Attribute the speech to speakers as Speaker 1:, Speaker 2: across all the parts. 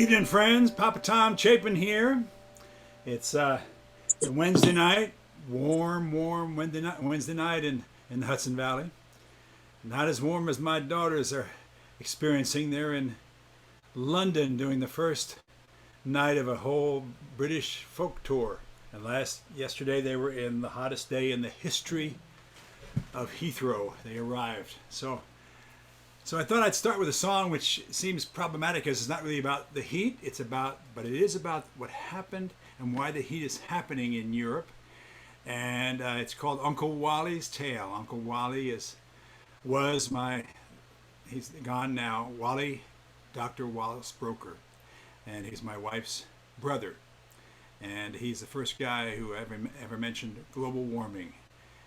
Speaker 1: Evening, friends. Papa Tom Chapin here. It's a Wednesday night, warm Wednesday night in the Hudson Valley. Not as warm as my daughters are experiencing. They're in London doing the first night of a whole British folk tour. And yesterday they were in the hottest day in the history of Heathrow. They arrived. So I thought I'd start with a song which seems problematic because it's not really about the heat. But it is about what happened and why the heat is happening in Europe. And it's called Uncle Wally's Tale. Uncle Wally he's gone now, Wally, Dr. Wallace Broker. And he's my wife's brother. And he's the first guy who ever mentioned global warming.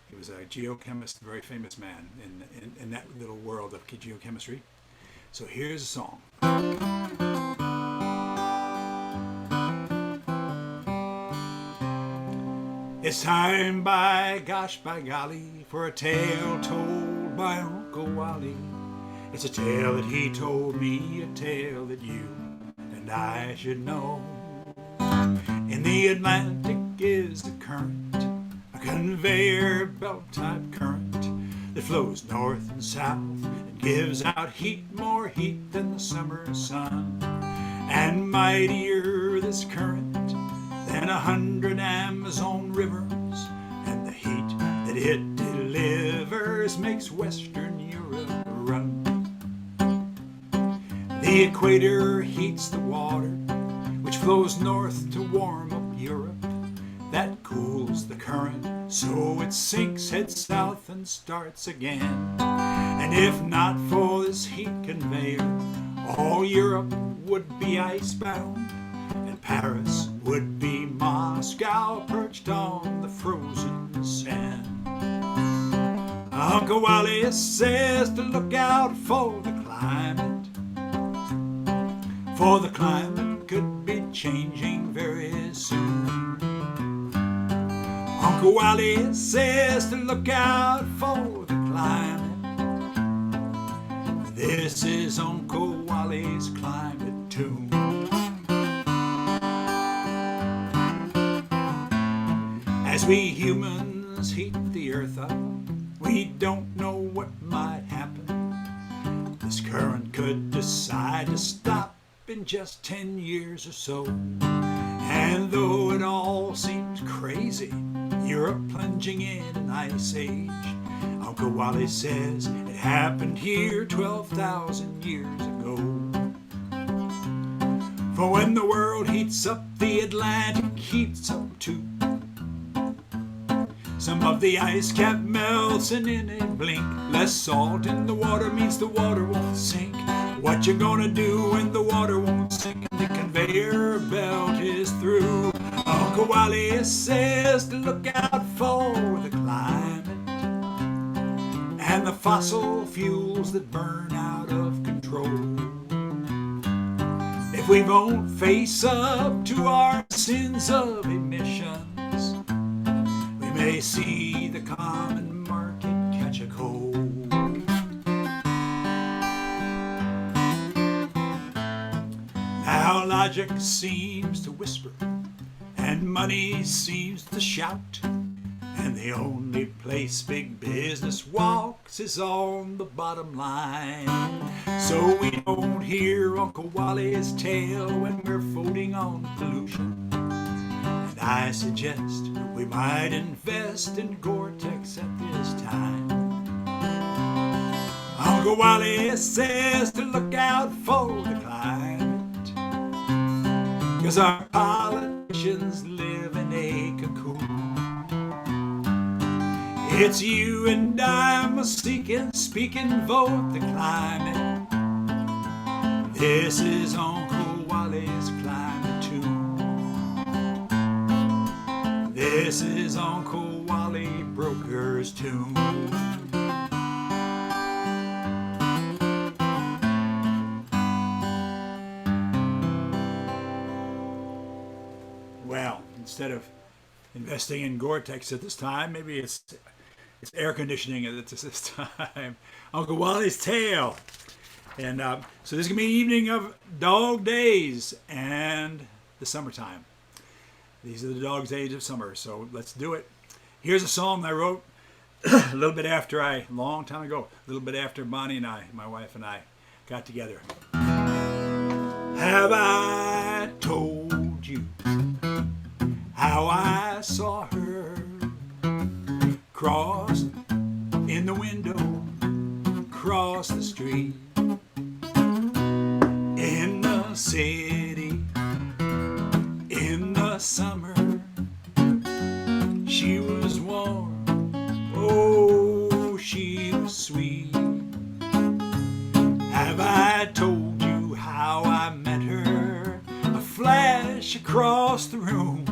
Speaker 1: He was a geochemist, a very famous man in that little world of geochemistry. So here's a song. It's time, by golly, for a tale told by Uncle Wally. It's a tale that he told me, a tale that you and I should know. In the Atlantic is a current, a conveyor belt type current that flows north and south and gives out heat, more heat than the summer sun. And mightier this current than 100 Amazon rivers, and the heat that it delivers makes Western Europe run. The equator heats the water, which flows north to warm up Europe. That cools the current, so it sinks, heads south, and starts again. And if not for this heat conveyor, all Europe would be icebound, and Paris would be Moscow perched on the frozen sand. Uncle Wally says to look out for the climate, for the climate could be changing very soon. Uncle Wally says to look out for the climate. This is Uncle Wally's climate tune. As we humans heat the earth up, we don't know what might happen. This current could decide to stop in just 10 years or so. And though it all seems crazy, Europe plunging in an ice age, Uncle Wally says it happened here 12,000 years ago. For when the world heats up, the Atlantic heats up too. Some of the ice cap melts and in a blink, less salt in the water means the water won't sink. What you gonna do when the water won't sink and the conveyor belt is through? Uncle Wally says to look out for the climate and the fossil fuels that burn out of control. If we won't face up to our sins of emissions, we may see the common market catch a cold. Now logic seems to whisper and money seems to shout, and the only place big business walks is on the bottom line. So we don't hear Uncle Wally's tale when we're voting on pollution. And I suggest we might invest in Gore-Tex at this time. Uncle Wally says to look out for the climate, 'cause our politicians live in a cocoon. It's you and I must speaking, vote the climate. This is Uncle Wally's climate tune. This is Uncle Wally Broker's tune. Well, instead of investing in Gore-Tex at this time, maybe it's air conditioning at this time. Uncle Wally's Tale. And so this is going to be an evening of dog days and the summertime. These are the dog days of summer, so let's do it. Here's a song I wrote a little bit after long time ago, a little bit after Bonnie and I, my wife and I, got together. Have I told you how I saw her cross in the window, cross the street, in the city, in the summer? She was warm, oh, she was sweet. Have I told you how I met her? A flash across the room.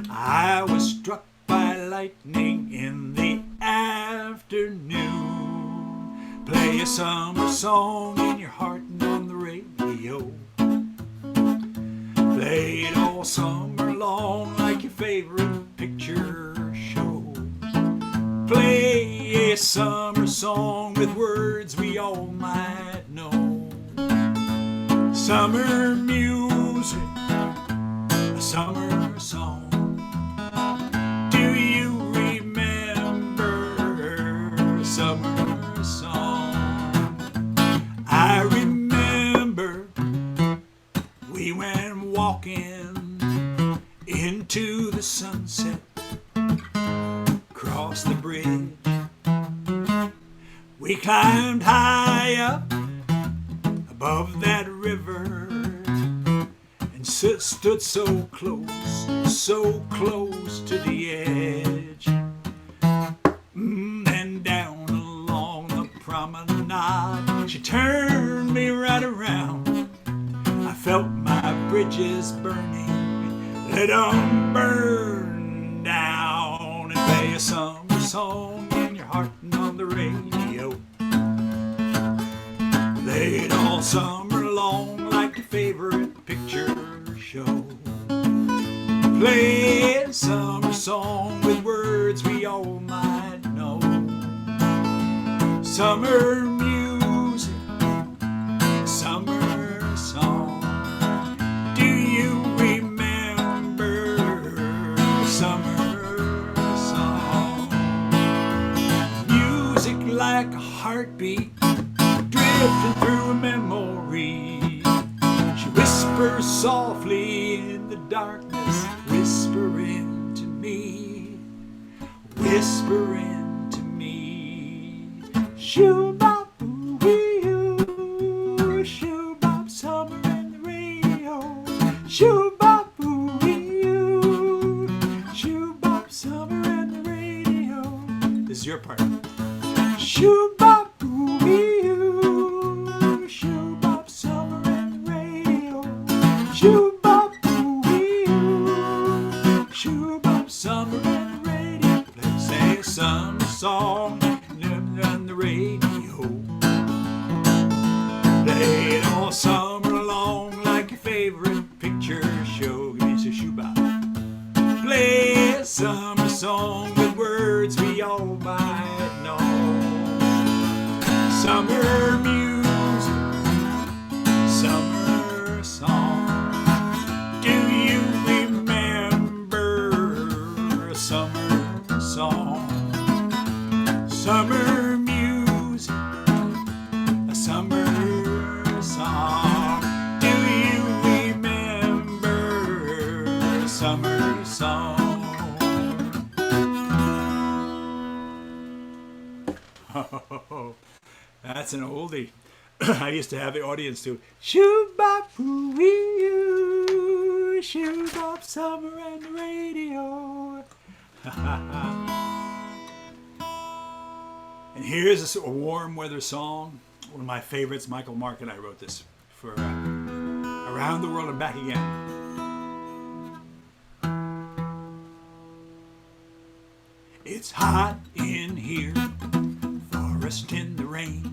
Speaker 1: I was struck by lightning in the afternoon. Play a summer song in your heart and on the radio. Play it all summer long like your favorite picture show. Play a summer song with words we all might know. Summer music, a summer song. Do you remember a summer song? I remember we went walking into the sunset, across the bridge. We climbed high up above that river and stood so close to the edge. And down along the promenade, she turned me right around. I felt my bridges burning, let them burn down. And play a summer song in your heart and on the radio. Play it all summer long like your favorite picture show. Play a summer song with words we all might know. Summer music, summer song. Do you remember summer song? Music like a heartbeat drifting through a memory. She whispers softly in the darkness, whispering to me, whispering to me. Shoo-bop-oo-wee-oo, shoo-bop, summer and the radio. Shoo-bop-oo-wee-oo, shoo-bop, summer and the radio. This is your part. Shoo-bop-oo-wee-oo, shoo-bop, summer and the radio. Shoo-bop-oo-wee-oo, shoo-bop, summer and the radio. Let's say a summer song on the radio. Play it all summer long like your favorite picture show. Give me a shoo-bop. Play a summer song with words we all might know. Summer music, summer song. Do you remember a summer song? Summer music, a summer song. Do you remember a summer song? Oh, that's an oldie. I used to have the audience do shoo-bop-oo-wee-oo, shoo-bop, summer and the radio. And here's a warm weather song, one of my favorites. Michael Mark and I wrote this for Around the World and Back Again. It's hot in here, forest in the rain,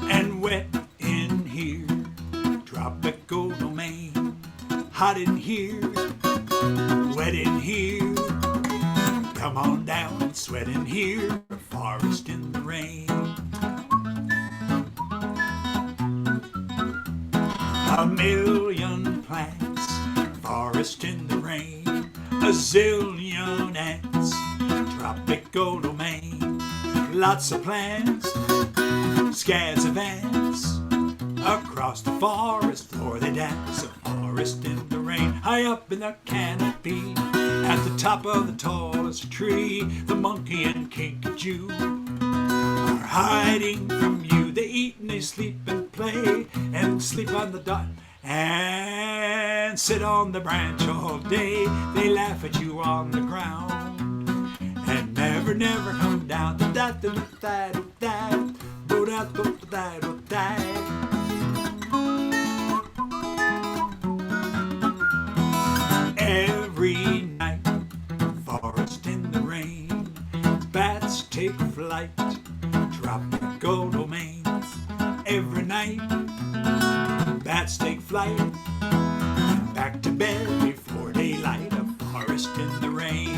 Speaker 1: and wet in here, tropical domain. Hot in here, wet in here, come on down and sweat in here, forest in the rain. A million plants, forest in the rain, a zillion ants, tropical domain. Lots of plants, scads of ants, across the forest floor they dance. A forest in the rain, high up in the canopy, at the top of the tallest tree, the monkey and kinkajou are hiding from you. They eat and they sleep and play and sleep on the dot and sit on the branch all day. They laugh at you on the ground and never, never come down. Every night, forest in the rain, bats take flight, tropical domains. Every night, bats take flight, and back to bed before daylight. A forest in the rain.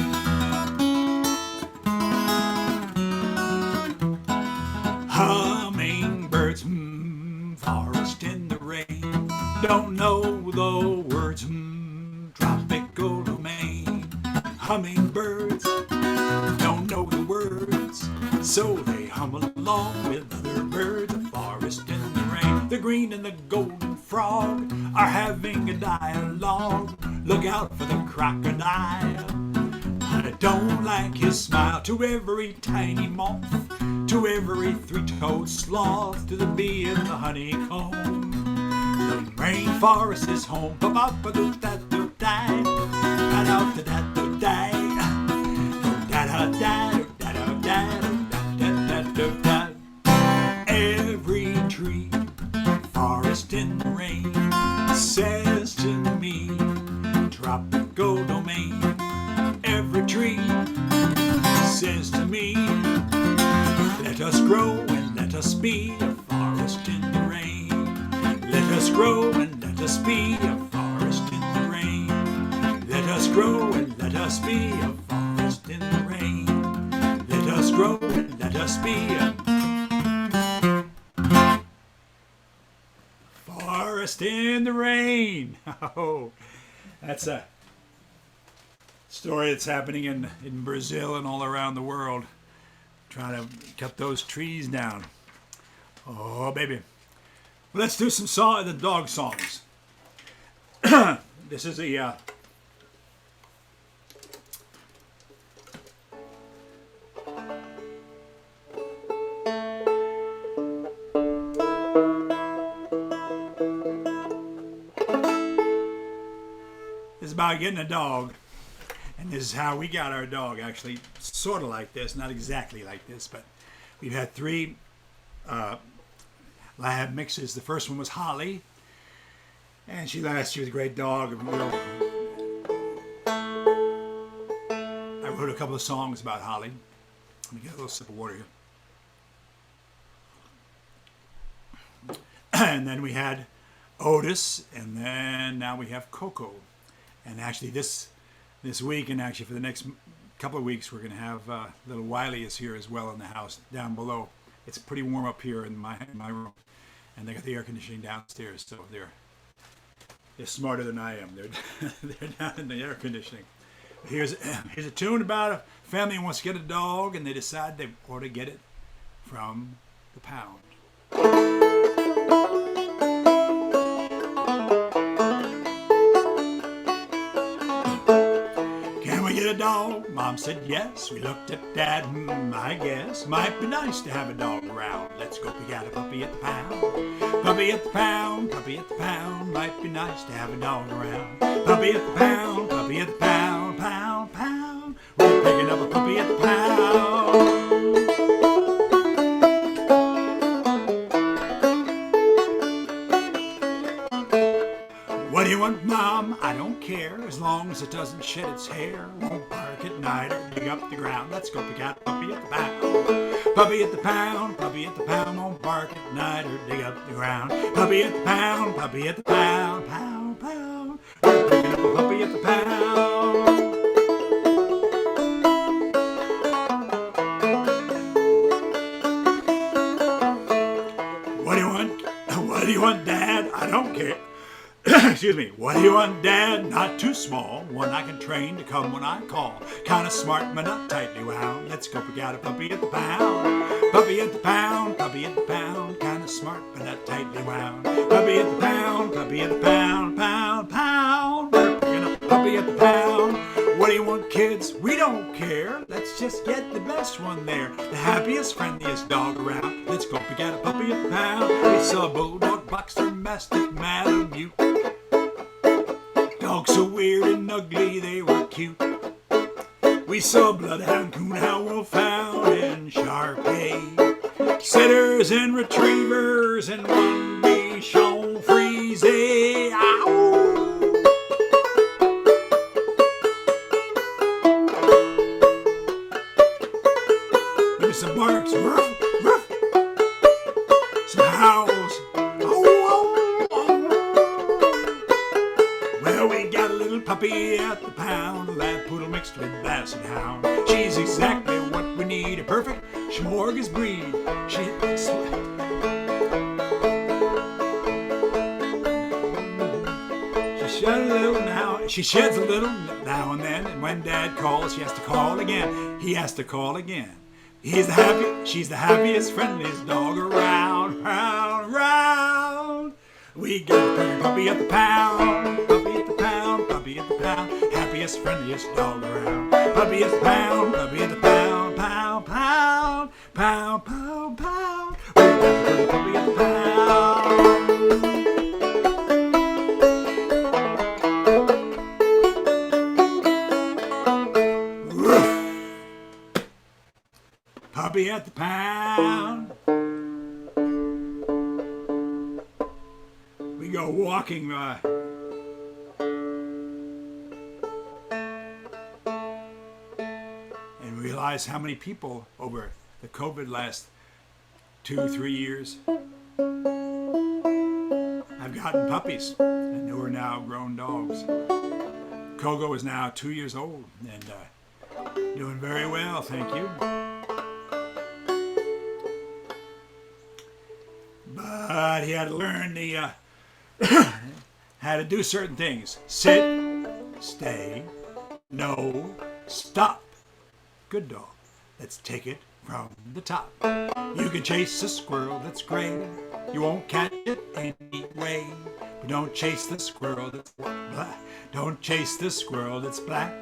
Speaker 1: Hummingbirds, forest in the rain, don't know the words, tropical domain. Hummingbirds don't know the words, so they hum along with other birds. A forest in the rain. The green and the golden frog are having a dialogue. Look out for the crocodile, I don't like his smile. To every tiny moth, to every three-toed sloth, to the bee in the honeycomb, the rainforest is home. Every tree, forest in the rain, says to me, tropical domain. Every tree says to me, let us grow and let us be a forest in the rain. Let us grow and let us be a forest in the rain. Let us grow and let us be a forest in the rain. Let us grow and let us be a forest in the rain. Oh, that's a story that's happening in Brazil and all around the world, trying to cut those trees down. Oh, baby. Well, let's do some the dog songs. This is a it's about getting a dog. And this is how we got our dog, actually, sort of like this, not exactly like this, but we've had 3 lab mixes. The first one was Holly, and she was a great dog. I wrote a couple of songs about Holly. Let me get a little sip of water here. And then we had Otis, and then now we have Coco. And actually this week, and actually for the next couple of weeks, we're going to have little Wally is here as well in the house down below. It's pretty warm up here in my room, and they got the air conditioning downstairs, so they're smarter than I am. They're down in the air conditioning. Here's a tune about a family who wants to get a dog, and they decide they ought to get it from the pound. A dog? Mom said yes. We looked at Dad. I guess might be nice to have a dog around. Let's go pick out a puppy at the pound. Puppy at the pound, puppy at the pound. Might be nice to have a dog around. Puppy at the pound, puppy at the pound, pound, pound. We're picking up a puppy at the pound. What do you want, Mom? I don't care, as long as it doesn't shed its hair, won't bark at night or dig up the ground. Let's go pick out a puppy at the pound. Puppy at the pound, puppy at the pound, won't bark at night or dig up the ground. Puppy at the pound, puppy at the pound, pound, pound. We're picking up a puppy at the pound. What do you want, Dad? I don't care. Excuse me. What do you want, Dad? Not too small. One I can train to come when I call. Kinda smart, but not tightly wound. Let's go, we got a puppy at the pound. Puppy at the pound, puppy at the pound. Kinda smart, but not tightly wound. Puppy at the pound, puppy at the pound, pound, pound. We're picking up puppy at the pound. What do you want, kids? We don't care. Let's just get the best one there. The happiest, friendliest dog around. Let's go, we got a puppy at the pound. We saw a bulldog, boxer, mastiff, malamute. Dogs so weird and ugly, they were cute. We saw bloodhound, coonhound, wolfhound, and Sharpei. Setters and retrievers and one Bichon Frise. Ow! Maybe some barks, ruff, ruff. Some howls. Well, we got a little puppy at the pound, a lab poodle mixed with basset hound. She's exactly what we need, a perfect smorgasbord. She sheds a little now and then, and when Dad calls, she has to call again. He has to call again. She's the happiest, friendliest dog around, round, round. We got a pretty puppy at the pound, puppy at the pound, puppy at the pound, happiest, friendliest dog around. Puppy at the pound, puppy at the pound, pound, pound, pound, pound, pound. We got a pretty puppy at the pound. Puppy at the pound. We go walking and realize how many people over the COVID last 2-3 years have gotten puppies, and who are now grown dogs. Kogo is now 2 years old and doing very well, thank you. But he had to learn how to do certain things. Sit, stay, no, stop. Good dog. Let's take it from the top. You can chase a squirrel that's gray. You won't catch it anyway. But don't chase the squirrel that's black. Don't chase the squirrel that's black.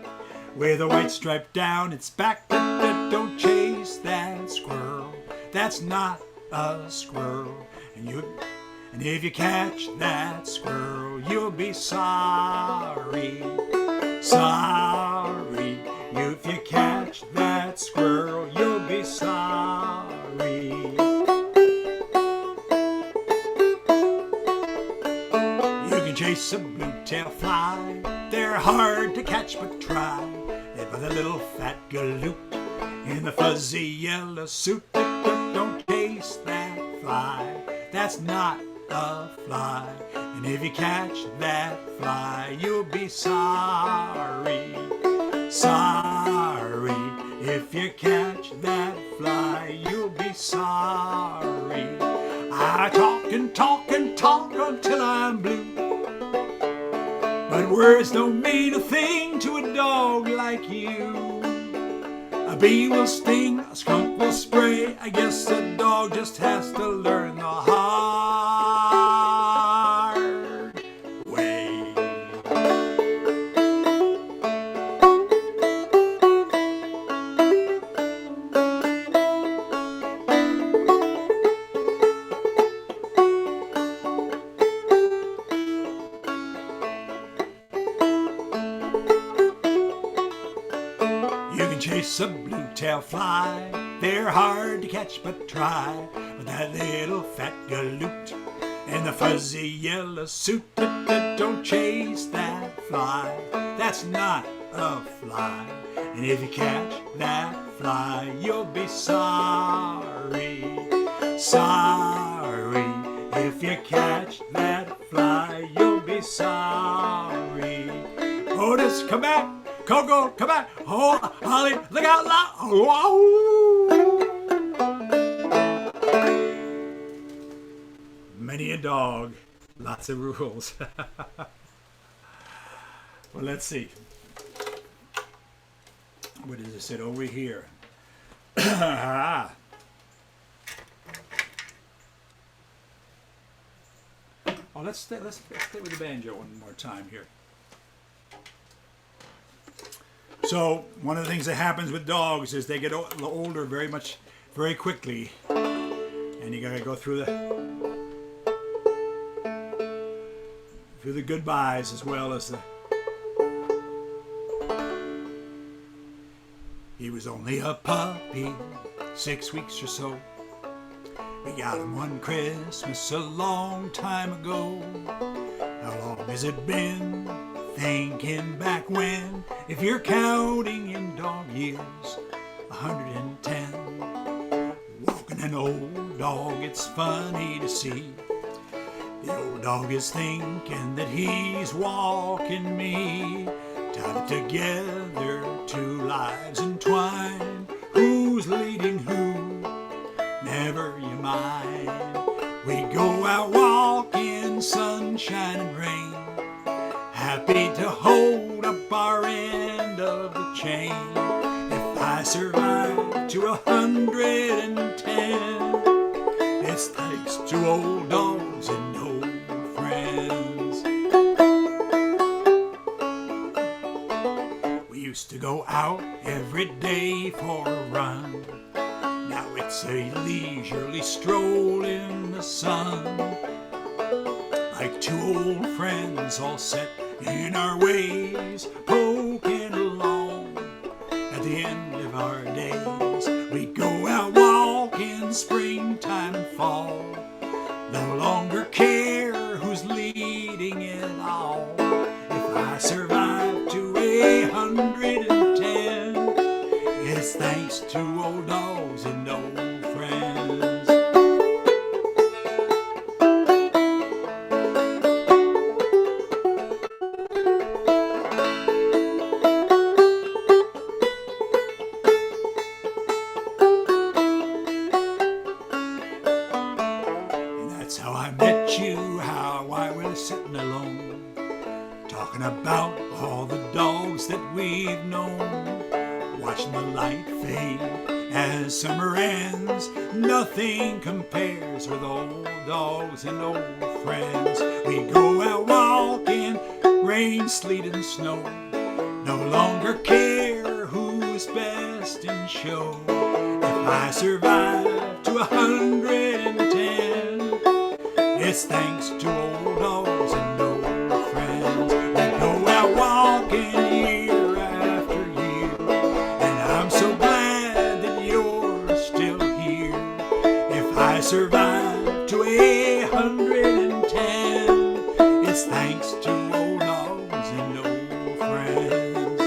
Speaker 1: With a white stripe down its back. Don't chase that squirrel. That's not a squirrel. And if you catch that squirrel, you'll be sorry. Sorry. If you catch that squirrel, you'll be sorry. You can chase a blue-tailed fly. They're hard to catch, but try. They're by the little fat galoot in the fuzzy yellow suit. Don't chase that fly. That's not a fly. And if you catch that fly, you'll be sorry. Sorry. If you catch that fly, you'll be sorry. I talk and talk and talk until I'm blue. But words don't mean a thing to a dog like you. A bee will sting, a skunk will spray. I guess a dog just has to learn the hard way. You can chase a blue-tailed fly. They're hard to catch, but try. But that little fat galoot in the fuzzy yellow suit. Don't chase that fly. That's not a fly. And if you catch that fly, you'll be sorry. Sorry. If you catch that fly, you'll be sorry. Otis, come back. Coco, come back. Oh, Holly, look out loud. Oh. Many a dog, lots of rules. Well, let's see. What does it say over here? Oh, let's stay with the banjo one more time here. So one of the things that happens with dogs is they get older very quickly, and you gotta go through the goodbyes as well as the. He was only a puppy, 6 weeks or so. We got him one Christmas a long time ago. How long has it been? Thinking back when, if you're counting in dog years, 110. Walking an old dog, it's funny to see. The old dog is thinking that he's walking me. Tied together, two lives entwined. Who's leading who? Never you mind. We go out walking, sunshine and rain, happy to hold up our end of the chain. If I survive to 110, it's thanks to old dogs and old friends. We used to go out every day for a run. Now it's a leisurely stroll in the sun. Like two old friends all set in our ways, poking along at the end of our days. We go out walking springtime and fall, no longer care who's leading it all. If I survive to 110, it's thanks to old dogs and old friends. And that's how I met you, how I was sitting alone, talking about all the dogs that we've known. Watching the light fade as summer ends, nothing compares with old dogs and old friends. We go out walking, rain, sleet, and snow, no longer care who's best in show. If I survive to 110, it's thanks to old dogs and old friends. We go out walking year after year, and I'm so glad that you're still here. If I survive to 110, it's thanks to old dogs and old friends.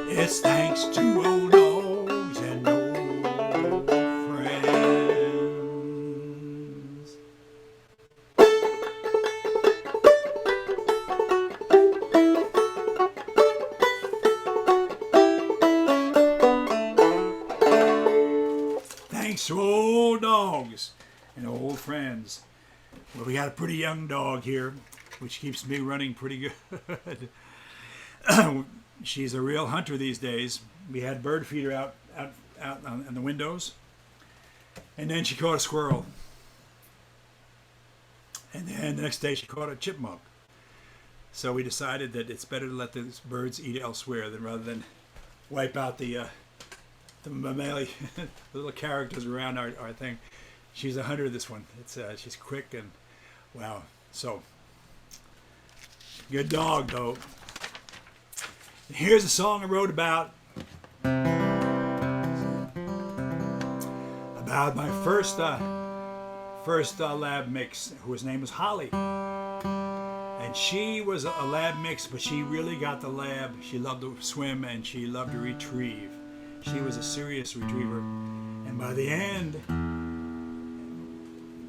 Speaker 1: It's thanks to old dogs and old friends. Thanks to old dogs and old friends. Well, we got a pretty young dog here, which keeps me running pretty good. She's a real hunter these days. We had bird feeder out on the windows, and then she caught a squirrel. And then the next day she caught a chipmunk. So we decided that it's better to let the birds eat elsewhere rather than wipe out the mammalian, the little characters around our thing. She's a hunter, this one. She's quick and wow. So good dog though. Here's a song I wrote about my first lab mix, whose name was Holly. And she was a lab mix, but she really got the lab. She loved to swim and she loved to retrieve. She was a serious retriever. And by the end,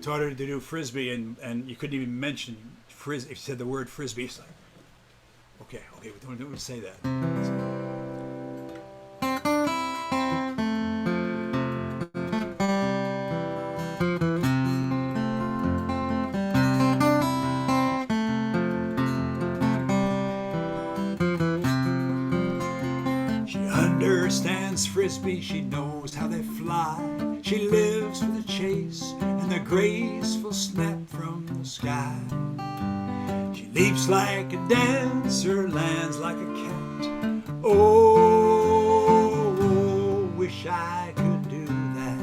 Speaker 1: taught her to do frisbee, and you couldn't even mention frisbee. If you said the word frisbee, it's like, okay, we don't say that. understands frisbee, she knows how they fly. She lives for the chase and the graceful snap from the sky. She leaps like a dancer, lands like a cat. Oh, wish I could do that.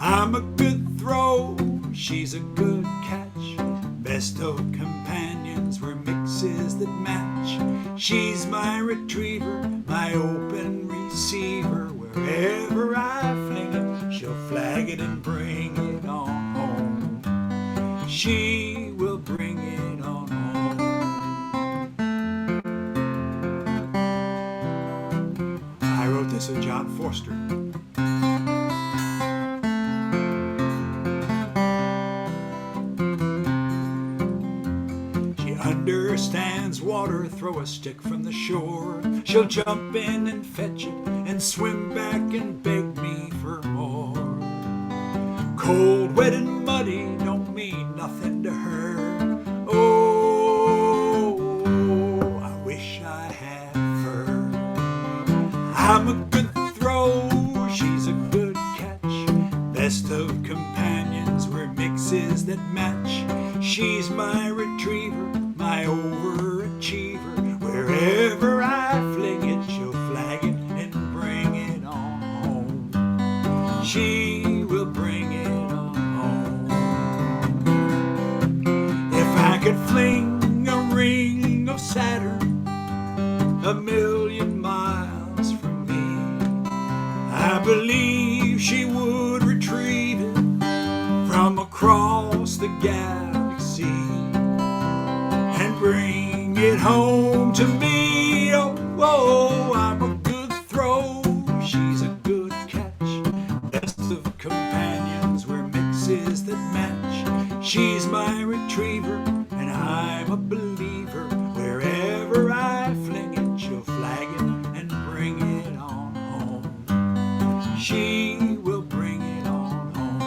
Speaker 1: I'm a good throw, she's a good catch. Best of companions, we're mixes that match. She's my retriever, my open receiver. Wherever I fling it, she'll flag it and bring it on home. She will bring it on home. I wrote this with John Forster. Understands water, throw a stick from the shore. She'll jump in and fetch it and swim back and beg me for more. Cold, wet, and muddy don't mean nothing to her. Oh, I wish I had fur. I'm a good throw, she's a good catch. Best of companions, we're mixes that match. She's my retriever, my overachiever. Wherever I fling it, she'll flag it and bring it on home. She will bring it on home. If I could fling a ring of Saturn a million miles from me, I believe she would retrieve it from across the galaxy and bring it home to me. Oh, oh, I'm a good throw, she's a good catch. Best of companions, we're mixes that match. She's my retriever, and I'm a believer. Wherever I fling it, she'll flag it and bring it on home. She will bring it on home.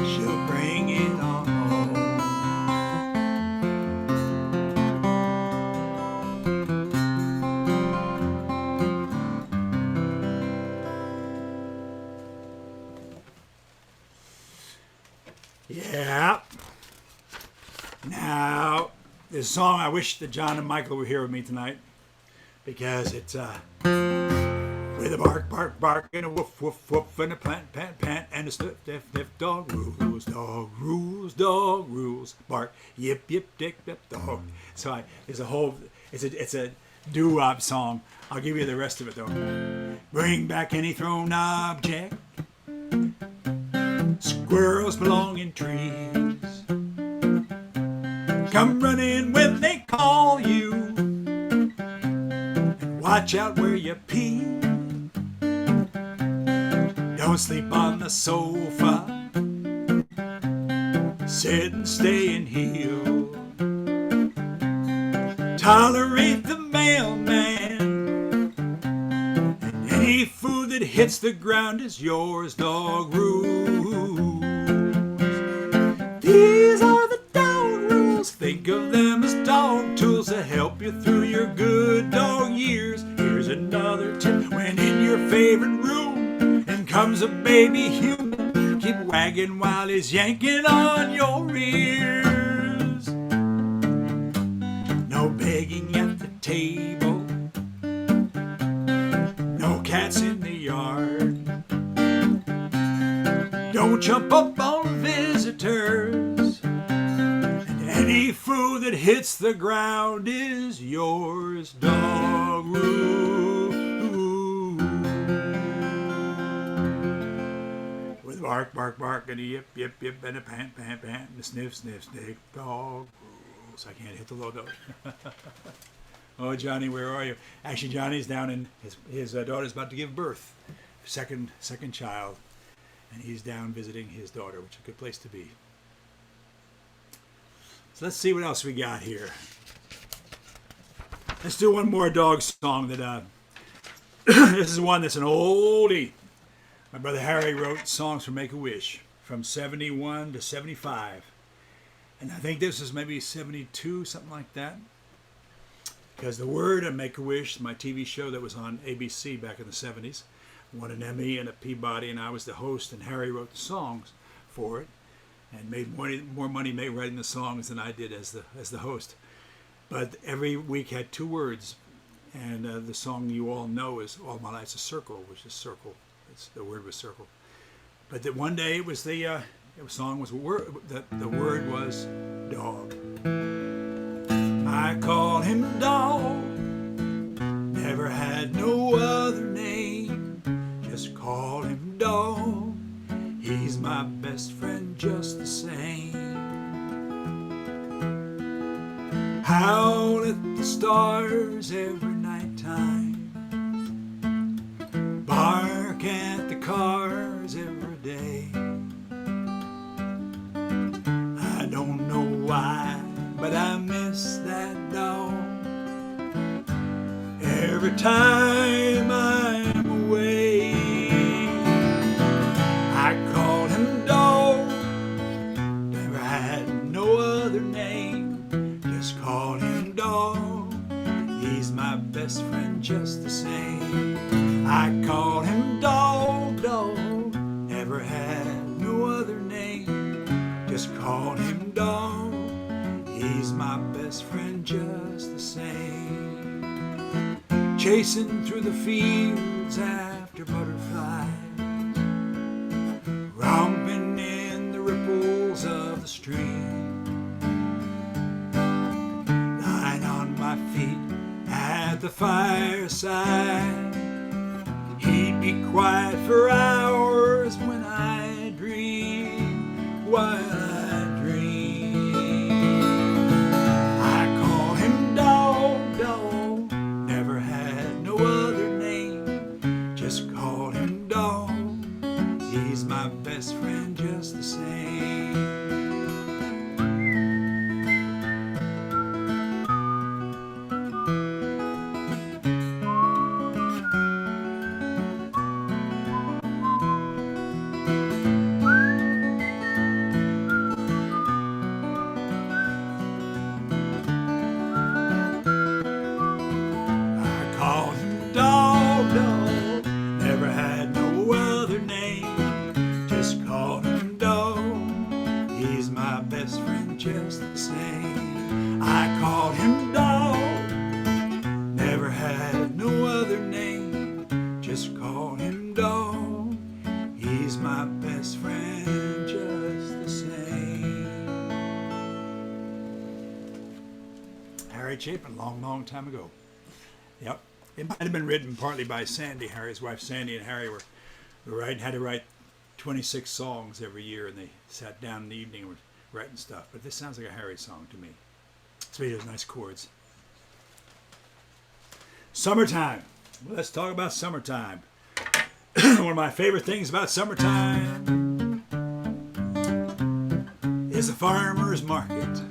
Speaker 1: She'll bring it on home. Yeah. Now, this song, I wish that John and Michael were here with me tonight, because it's with a bark, bark, bark, and a woof, woof, woof, and a plant, pant, pant, and a sniff, sniff, sniff. Dog rules, dog rules, dog rules. Bark, yip, yip, dick, dip, dog. So there's a whole, it's a doo-wop song. I'll give you the rest of it though. Bring back any thrown object. Squirrels belong in trees. Come running when they call you, and watch out where you pee. Don't sleep on the sofa, sit and stay and heal. Tolerate the mailman, and any food that hits the ground is yours. Dog rules. These are the dog rules. Think of them as dog tools to help you through your good dog years. Here's another tip: when in your favorite room and comes a baby human, keep wagging while he's yanking on your ears. No begging at the table, no cats in the yard. Don't jump up on visitors, and any food that hits the ground is yours. Dog rule. With bark, bark, bark, and a yip, yip, yip, and a pant, pant, pant, and a sniff, sniff, sniff. Dog rules. I can't hit the low note. Oh, Johnny, where are you? Actually, Johnny's down, and his daughter's about to give birth, second child, and he's down visiting his daughter, which is a good place to be. So let's see what else we got here. Let's do one more dog song that this is one that's an oldie. My brother Harry wrote songs for Make-A-Wish from 71 to 75. And I think this was maybe 72, something like that. Because The Word and Make-A-Wish, my TV show that was on ABC back in the 70s, won an Emmy and a Peabody, and I was the host, and Harry wrote the songs for it, and made more money writing the songs than I did as the host. But every week had 2 words, and the song you all know is "All My Life's a Circle," which is circle. The word was circle. But that one day it was the song was the word was dog. I call him dog. Never had no other name. Just call him dog. He's my best friend just the same. Howl at the stars every nighttime. Bark at the cars every day. I don't know why, but I miss that dog every time I'm away. I call him dog, never had no other name. Just call him dog, he's my best friend just the same. I call him dog, dog, never had no other name. Just call him dog, he's my best friend just the same. Chasing through the fields after butterflies, romping in the ripples of the stream, lying on my feet at the fireside. He'd be quiet for hours when I dream, while I dream. I call him dog, dog, never had no other name. Just call him dog, he's my best friend just the same. Just the same. I called him dog, never had no other name. Just call him dog, he's my best friend just the same. Harry Chapin, long time ago. Yep. It might have been written partly by Sandy, Harry's wife. Sandy and Harry had to write 26 songs every year, and they sat down in the evening and were writing stuff. But this sounds like a Harry song to me. So he has nice chords. Summertime. Well, let's talk about summertime. One of my favorite things about summertime is the farmer's market.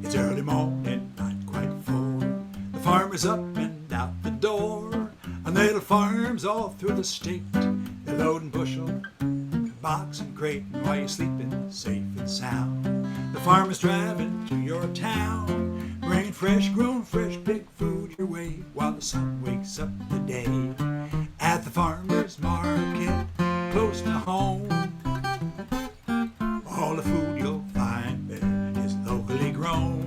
Speaker 1: It's early morning, not quite 4. The farmer's up and out the door on their little farms all through the state. They're loading bushel, box and crate, and while you're sleeping safe and sound, the farmer's driving to your town, bringing fresh grown, fresh big food your way, while the sun wakes up the day. At the farmer's market, close to home, all the food you'll find there is locally grown.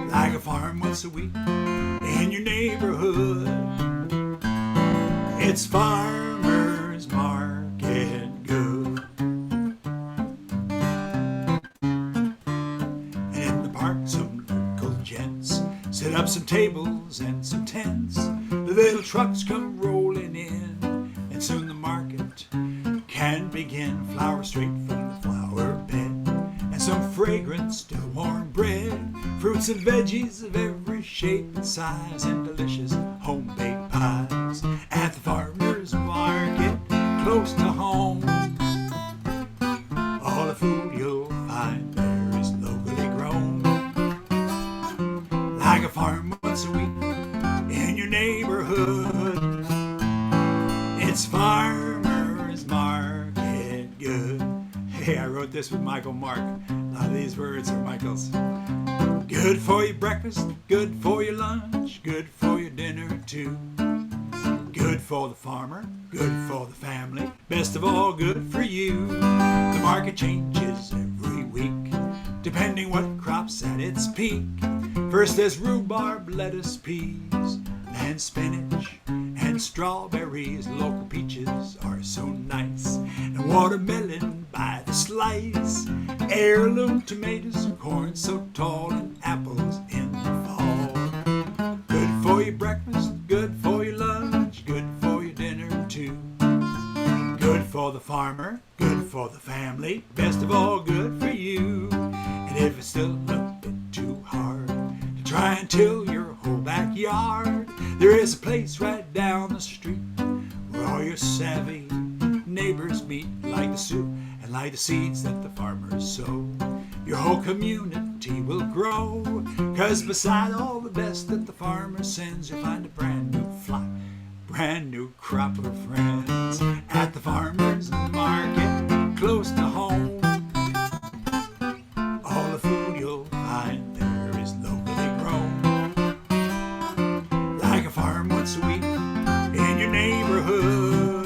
Speaker 1: Like a farm once a week in your neighborhood, it's farmer's market good. And in the park some local gents set up some tables and some tents. The little trucks come rolling in, and soon the market can begin. Flowers straight from the flower bed, and some fragrant still warm bread, fruits and veggies of every shape and size, and delicious home-baked pies. At the farmer's market, close to home, all the food you'll find there is locally grown. Like a farm once a week in your neighborhood, it's farmer's market good. Hey, I I wrote this with Michael Mark. A lot of these words are Michael's. Good for your breakfast, good for your lunch, good for your dinner too. Good for the farmer, good for the family, best of all, good for you. The market changes every week, depending what crop's at its peak. First there's rhubarb, lettuce, peas, and spinach, and strawberries. Local peaches are so nice, and watermelon by the slice. Heirloom tomatoes, corn so tall, and apples in the fall. Good for your breakfast, good for your lunch, good for your dinner too. Good for the farmer, good for the family, best of all, good for you. And if it's still a bit too hard to try and till your whole backyard, there is a place right down the street where all your savvy neighbors meet, like the soup and like the seeds that the farmers sow. Your whole community will grow, 'cause beside all the best that the farmer sends, you'll find a brand new flock, brand new crop of friends at the farmer's market close to home. All the food you'll find there is locally grown, like a farm once a week in your neighborhood.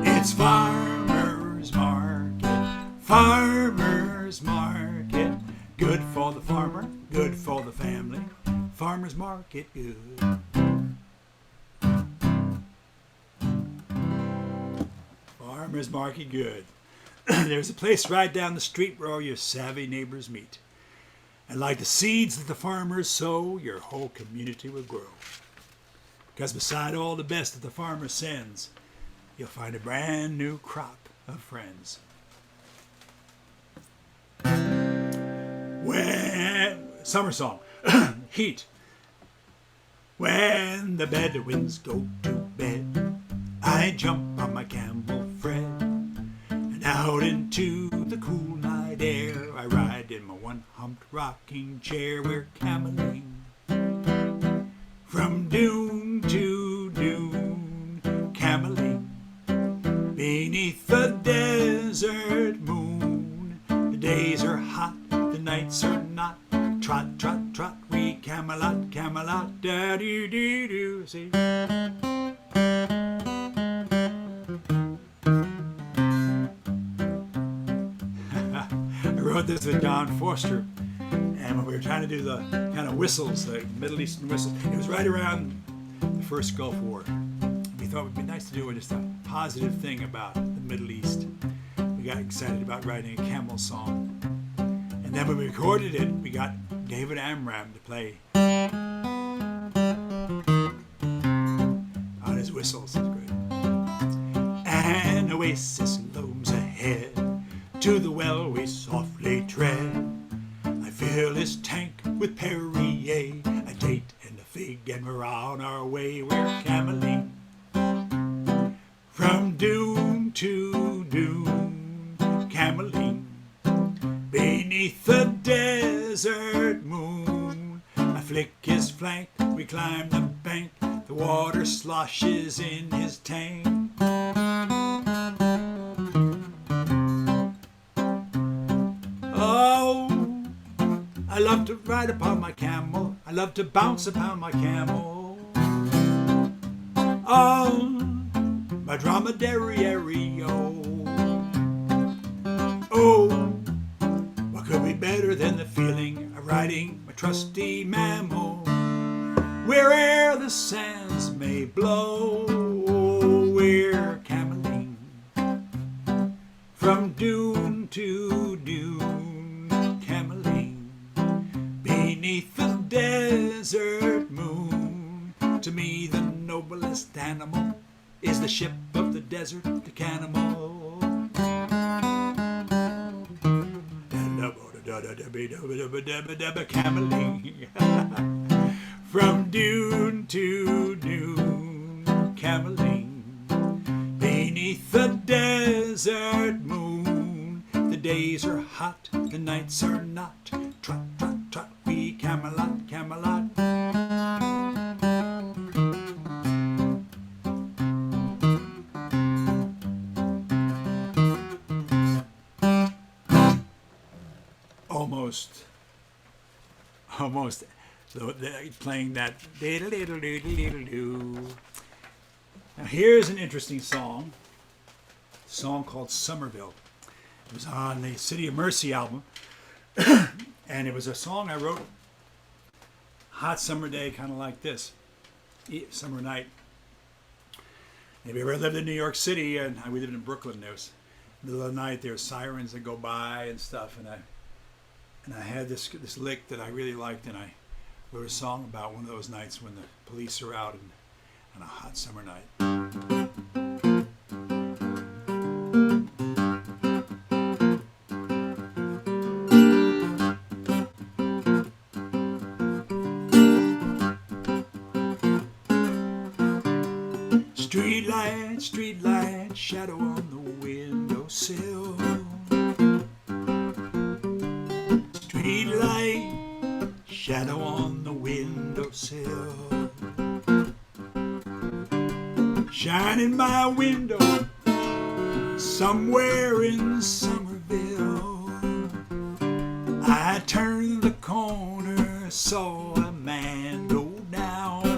Speaker 1: It's farmer's market, farmer's market. Good for the farmer, good for the family, farmer's market good. Farmer's market good. There's a place right down the street where all your savvy neighbors meet. And like the seeds that the farmers sow, your whole community will grow. Because beside all the best that the farmer sends, you'll find a brand new crop of friends. When, summer song, heat. When the Bedouins go to bed, I jump on my camel Fred, and out into the cool night air I ride in my one-humped rocking chair. We're cameling from dune to dune, cameling beneath the desert moon. The days are hot, the nights are not. Trot, trot, trot, we Camelot, Camelot, da-doo-doo-doo. See? I wrote this with Don Forster, and when we were trying to do the kind of whistles, the Middle Eastern whistles, it was right around the first Gulf War. We thought it would be nice to do just a positive thing about the Middle East. We got excited about writing a Camel song. And then when we recorded it, we got David Amram to play on his whistles. It was great. An oasis looms ahead, to the well we softly tread. I fill his tank with Perrier, a date and a fig, and we're on our way. We're cameling from dune to dune, cameling beneath the desert moon. I flick his flank, we climb the bank, the water sloshes in his tank. Oh, I love to ride upon my camel, I love to bounce upon my camel. Oh, my dromedary, oh, what could be better than the feeling of riding my trusty mammal, where'er the sands may blow. We're cameling from dune to dune, cameling beneath the desert moon. To me the noblest animal is the ship of the desert, the Camel. Cameling from dune to dune, cameling beneath the desert moon. The days are hot, the nights are not. Trot, trot, trot, we Camelot, Camelot. almost playing that. Now here's an interesting song. A song called Summerville. It was on the City of Mercy album. And it was a song I wrote hot summer day, kind of like this. Summer night. If you ever lived in New York City, and we lived in Brooklyn, there was middle of the night, there's sirens that go by and stuff, and I had this lick that I really liked, and I wrote a song about one of those nights when the police are out on a hot summer night. Street light, shadow on the windowsill. Street light, shadow on the windowsill. Shining my window somewhere in Summerville. I turned the corner, saw a man go down.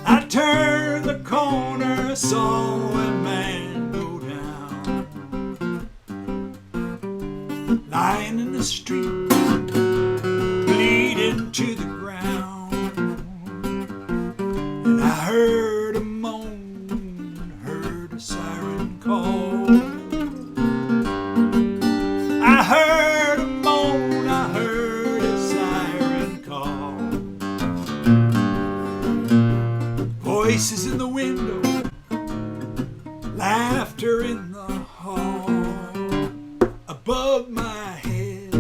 Speaker 1: I turned the corner, saw a man go down. Lying in the street, bleeding to the ground. And I heard a moan, heard a siren call. I heard a moan, I heard a siren call. Voices in the window, laughter in the hall. Above my head,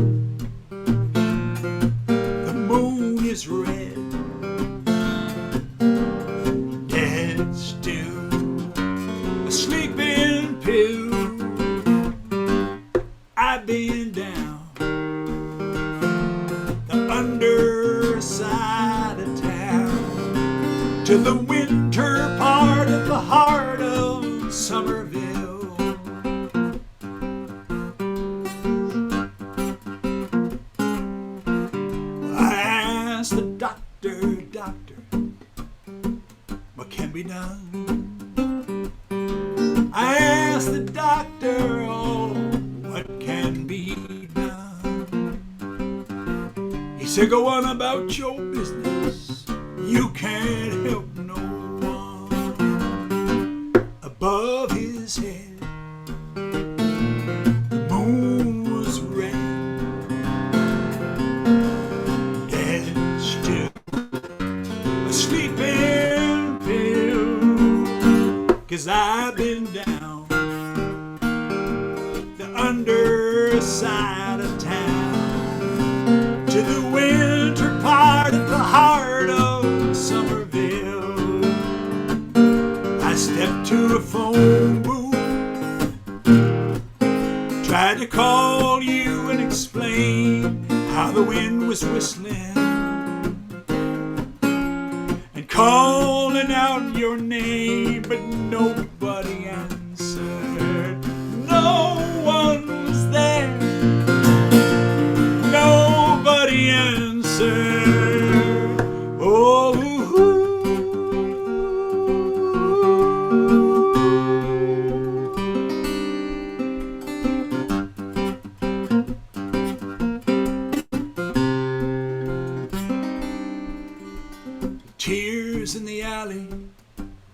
Speaker 1: the moon is red, dead still, a sleeping pill. I've been down the underside of town to the winter part of the heart of Summerville. I asked the doctor, what can be done? I asked the doctor, oh, what can be done? He said, go on about your business, you can't help no one. Above his head, the moon was red, dead still, a sleeping pill. 'Cause I've been down the underside of town to the winter part of the heart of Summerville. I stepped to a phone booth, tried to call you and explain how the wind was whistling and calling out your name, but nobody answered. No one was there. Nobody answered. Oh, tears in the alley,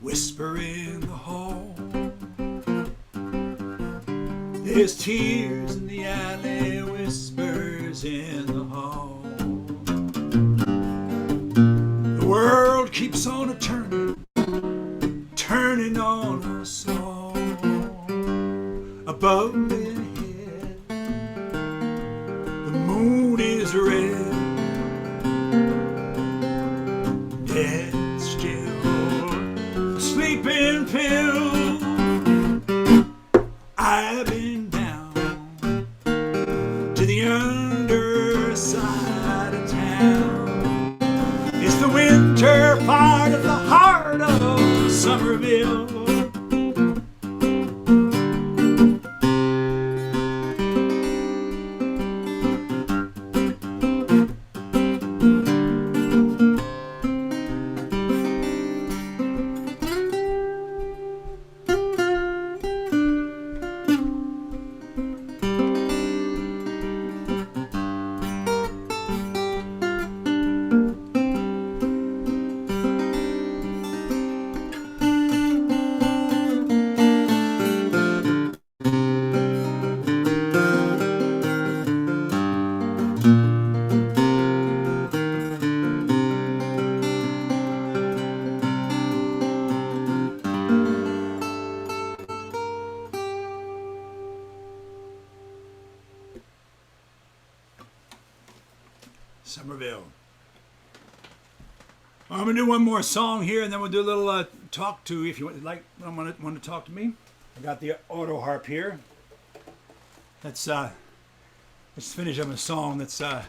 Speaker 1: whisper in the hall. There's tears in the alley, whispers in the hall. The world keeps on a turning on us all. Above their head, the moon is red, dead still, a sleeping pill. I've been down to the underside of town. It's the winter part of the heart of Summerville. Summerville. I'm gonna do one more song here, and then we'll do a little talk to. If you want to talk to me, I got the auto harp here. Let's finish up a song that's one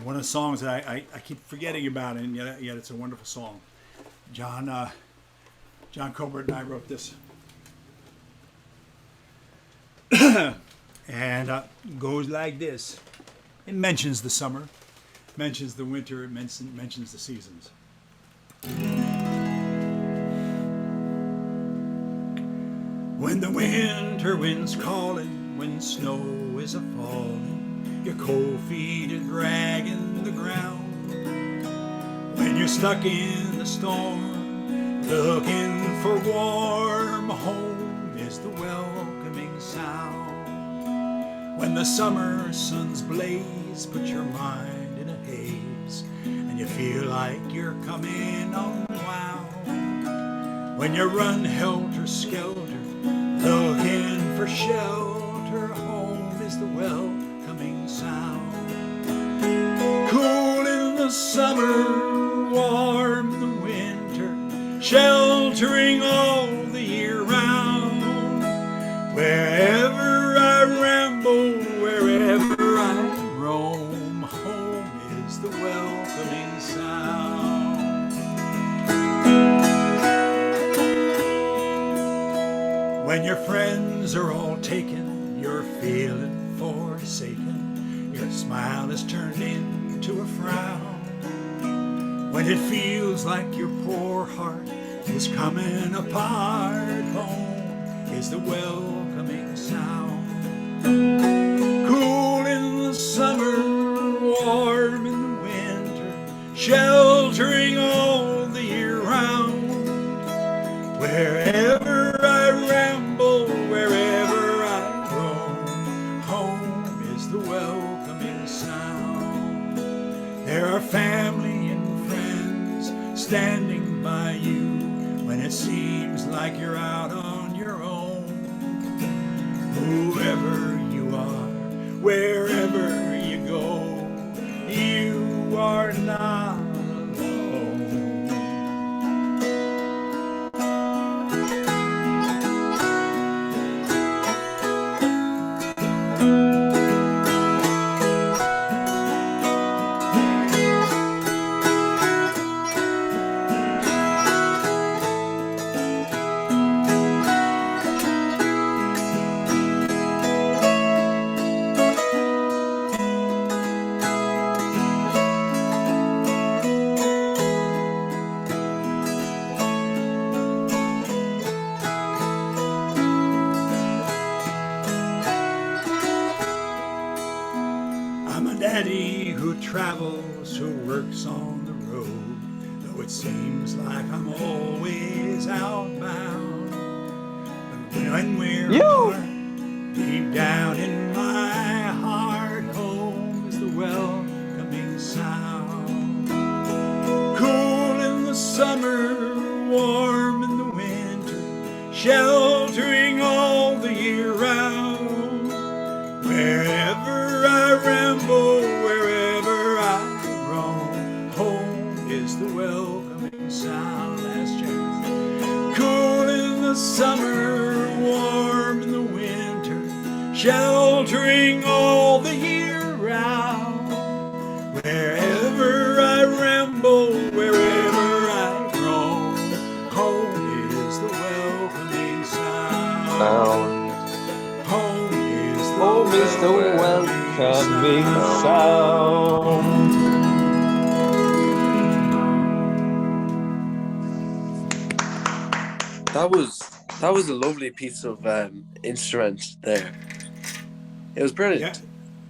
Speaker 1: of the songs that I keep forgetting about, and yet it's a wonderful song. John Colbert and I wrote this, and goes like this. It mentions the summer, mentions the winter, it mentions the seasons. When the winter wind's calling, when snow is a-falling, your cold feet are dragging the ground. When you're stuck in the storm, looking for warm, home is the welcoming sound. When the summer suns blaze, put your mind in a haze, and you feel like you're coming unwound. When you run helter-skelter, looking for shelter, home is the welcoming sound. Cool in the summer, warm in the winter, sheltering all the year round. Wherever I ramble, wherever I roam, home is the welcoming sound. When your friends are all taken, you're feeling forsaken, your smile is turned into a frown. When it feels like your poor heart is coming apart, home is the welcoming sound. Cool in the summer, warm in the winter, sheltering all the year round. Wherever I ramble, wherever I roam, home is the welcoming sound. There are family and friends standing by you when it seems like you're out on your own. Whoever you are, wherever you go, you are not alone. Daddy who travels, who works on the road, though it seems like I'm always outbound. But when we're apart, deep down in my heart, home is the welcoming sound. Cool in the summer, warm in the winter, sheltering all the year round. Wherever I ramble, wherever I roam, home is the welcoming sound. Last chance. Cool in the summer, warm in the winter, sheltering all the year round. Wherever I ramble, wherever I roam, home is the welcoming sound.
Speaker 2: Home is the welcoming sound.
Speaker 3: That was a lovely piece of instrument there. It was brilliant.
Speaker 1: Yeah,